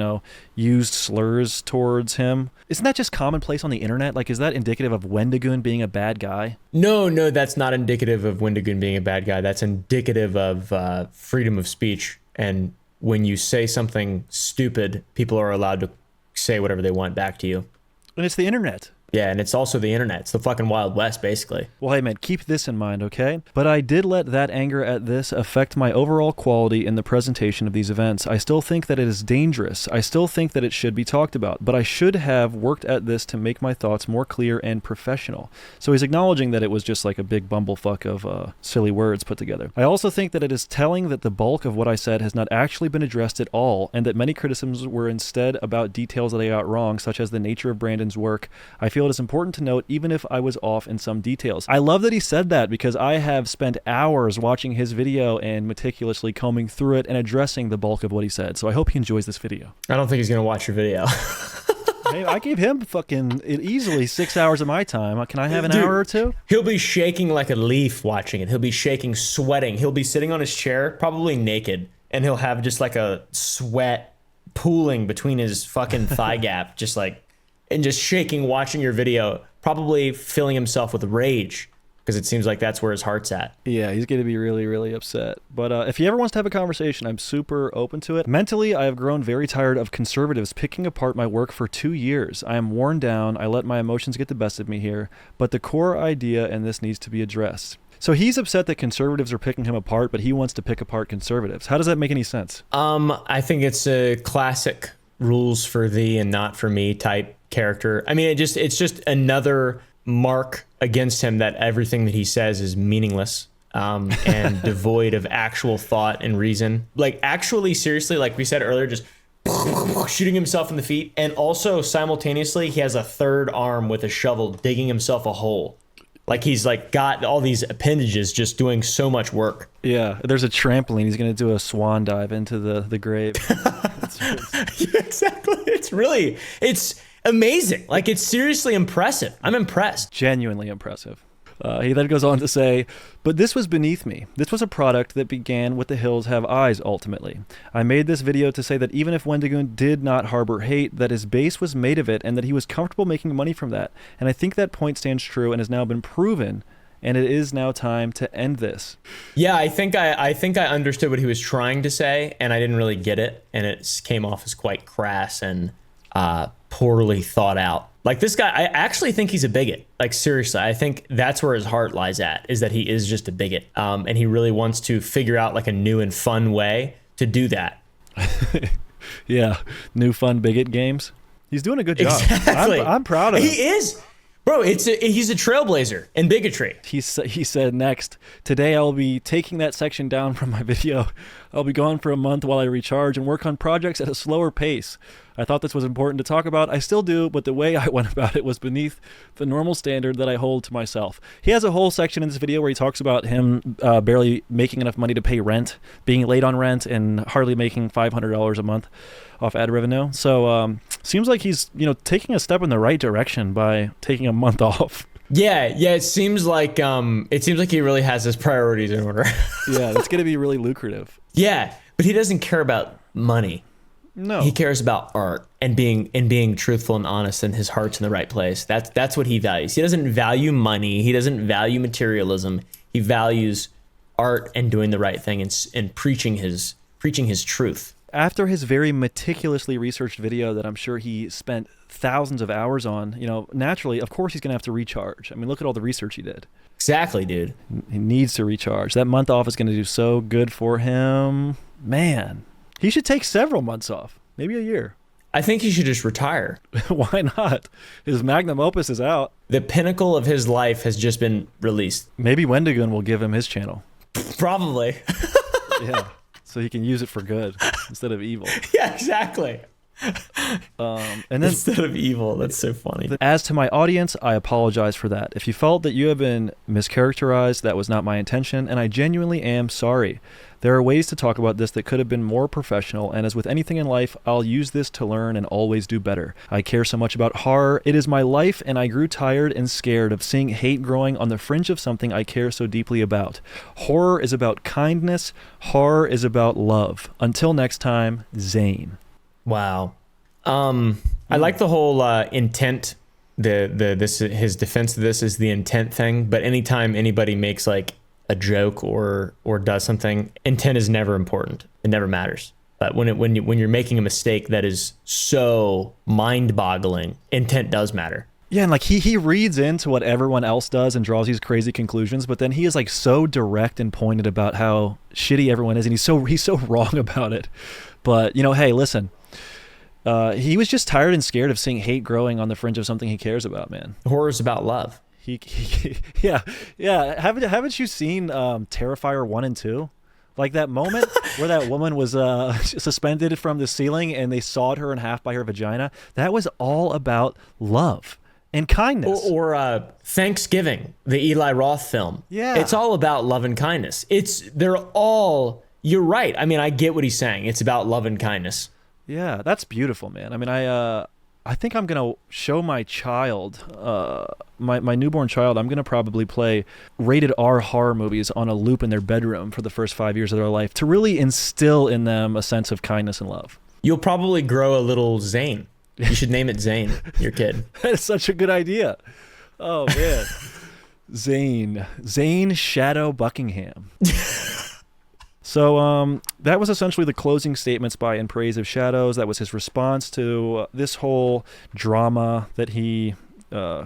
used slurs towards him. Isn't that just commonplace on the internet? Like, is that indicative of Wendigoon being a bad guy? No, that's not indicative of Wendigoon being a bad guy. That's indicative of freedom of speech. And when you say something stupid, people are allowed to say whatever they want back to you. And it's the internet. Yeah, and it's also the internet. It's the fucking Wild West, basically. Well, hey, man, keep this in mind, okay? But I did let that anger at this affect my overall quality in the presentation of these events. I still think that it is dangerous. I still think that it should be talked about. But I should have worked at this to make my thoughts more clear and professional. So he's acknowledging that it was just like a big bumblefuck of silly words put together. I also think that it is telling that the bulk of what I said has not actually been addressed at all, and that many criticisms were instead about details that I got wrong, such as the nature of Brandon's work. I feel it is important to note, even if I was off in some details. I love that he said that because I have spent hours watching his video and meticulously combing through it and addressing the bulk of what he said. So I hope he enjoys this video. I don't think he's going to watch your video. Hey, I gave him fucking easily 6 hours of my time. Can I have an hour or two? He'll be shaking like a leaf watching it. He'll be shaking, sweating. He'll be sitting on his chair, probably naked, and he'll have just like a sweat pooling between his fucking thigh gap, just like, and just shaking, watching your video, probably filling himself with rage because it seems like that's where his heart's at. Yeah, he's going to be really, really upset. But if he ever wants to have a conversation, I'm super open to it. Mentally, I have grown very tired of conservatives picking apart my work for 2 years. I am worn down. I let my emotions get the best of me here. But the core idea in this needs to be addressed. So he's upset that conservatives are picking him apart, but he wants to pick apart conservatives. How does that make any sense? I think it's a classic rules for thee and not for me type character. I mean, it's just another mark against him that everything that he says is meaningless and devoid of actual thought and reason. Like, actually, seriously, like we said earlier, just shooting himself in the feet. And also, simultaneously, he has a third arm with a shovel digging himself a hole. Like, he's like got all these appendages just doing so much work. Yeah, there's a trampoline. He's going to do a swan dive into the grave. Yeah, exactly. It's amazing. Like, it's seriously impressive. I'm impressed. Genuinely impressive. He then goes on to say, but this was beneath me. This was a product that began with the hills have eyes, ultimately. I made this video to say that even if Wendigoon did not harbor hate, that his base was made of it and that he was comfortable making money from that. And I think that point stands true and has now been proven. And it is now time to end this. Yeah, I think I understood what he was trying to say, and I didn't really get it. And it came off as quite crass and poorly thought out. Like, this guy, I actually think he's a bigot. Like, seriously, I think that's where his heart lies at, is that he is just a bigot. And he really wants to figure out like a new and fun way to do that. Yeah, new fun bigot games. He's doing a good job. Exactly. I'm proud of him. He is. Bro, he's a trailblazer in bigotry. He said next, today I'll be taking that section down from my video. I'll be gone for a month while I recharge and work on projects at a slower pace. I thought this was important to talk about. I still do, but the way I went about it was beneath the normal standard that I hold to myself. He has a whole section in this video where he talks about him barely making enough money to pay rent, being late on rent, and hardly making $500 a month off ad revenue. So seems like he's taking a step in the right direction by taking a month off. Yeah. It seems like he really has his priorities in order. Yeah, that's gonna be really lucrative. Yeah, but he doesn't care about money. No, he cares about art and being truthful and honest, and his heart's in the right place. That's what he values. He doesn't value money. He doesn't value materialism. He values art and doing the right thing and preaching his truth. After his very meticulously researched video that I'm sure he spent thousands of hours on, naturally, of course he's going to have to recharge. I mean, look at all the research he did. Exactly, dude. He needs to recharge. That month off is going to do so good for him. Man, he should take several months off, maybe a year. I think he should just retire. Why not? His magnum opus is out. The pinnacle of his life has just been released. Maybe Wendigoon will give him his channel. Probably. Yeah. So he can use it for good instead of evil. Yeah, exactly. And then instead of evil, that's so funny. As to my audience, I apologize for that. If you felt that you have been mischaracterized, that was not my intention, and I genuinely am sorry. There are ways to talk about this that could have been more professional, and as with anything in life, I'll use this to learn and always do better. I care so much about horror. It is my life, and I grew tired and scared of seeing hate growing on the fringe of something I care so deeply about. Horror is about kindness. Horror is about love. Until next time, Zane. Wow. I like the whole intent. His defense of this is the intent thing. But anytime anybody makes like a joke or does something, intent is never important. It never matters. But when you're making a mistake that is so mind-boggling, intent does matter. Yeah, and like he reads into what everyone else does and draws these crazy conclusions, but then he is like so direct and pointed about how shitty everyone is, and he's so wrong about it. But hey, listen. He was just tired and scared of seeing hate growing on the fringe of something he cares about, man. Horror is about love. Yeah. Haven't you seen Terrifier 1 and 2? Like that moment where that woman was suspended from the ceiling and they sawed her in half by her vagina? That was all about love and kindness. Or Thanksgiving, the Eli Roth film. Yeah. It's all about love and kindness. You're right. I mean, I get what he's saying. It's about love and kindness. Yeah, that's beautiful, man. I mean, I think I'm going to show my child, my newborn child, I'm going to probably play rated R horror movies on a loop in their bedroom for the first 5 years of their life to really instill in them a sense of kindness and love. You'll probably grow a little Zane. You should name it Zane, your kid. That is such a good idea. Oh, man. Zane Shadow Buckingham. So that was essentially the closing statements by In Praise of Shadows. That was his response to this whole drama that he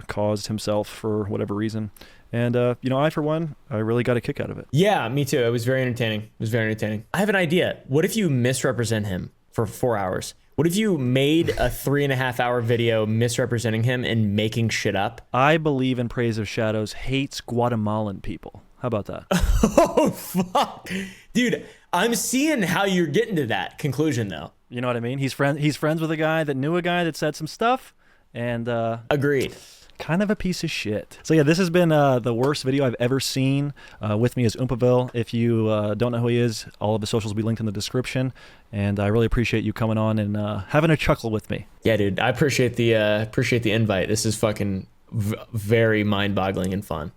caused himself for whatever reason. And, I, for one, I really got a kick out of it. Yeah, me too. It was very entertaining. I have an idea. What if you misrepresent him for 4 hours? What if you made a 3.5-hour video misrepresenting him and making shit up? I believe in Praise of Shadows hates Guatemalan people. How about that? Oh, fuck. Dude, I'm seeing how you're getting to that conclusion, though. You know what I mean? He's friends with a guy that knew a guy that said some stuff, and agreed. Kind of a piece of shit. So yeah, this has been the worst video I've ever seen. With me is Oompaville. If you don't know who he is, all of his socials will be linked in the description. And I really appreciate you coming on and having a chuckle with me. Yeah, dude, I appreciate the invite. This is fucking very mind-boggling and fun.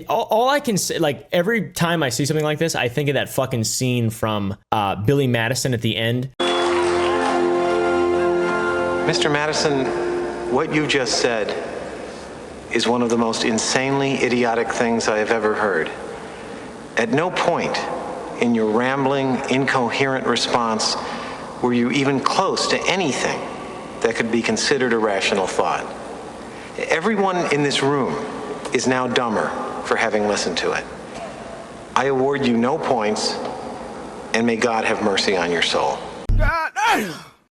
All I can say, like, every time I see something like this, I think of that fucking scene from Billy Madison at the end. Mr. Madison, what you just said is one of the most insanely idiotic things I have ever heard. At no point in your rambling, incoherent response were you even close to anything that could be considered a rational thought. Everyone in this room is now dumber for having listened to it. I award you no points, and may God have mercy on your soul. God damn!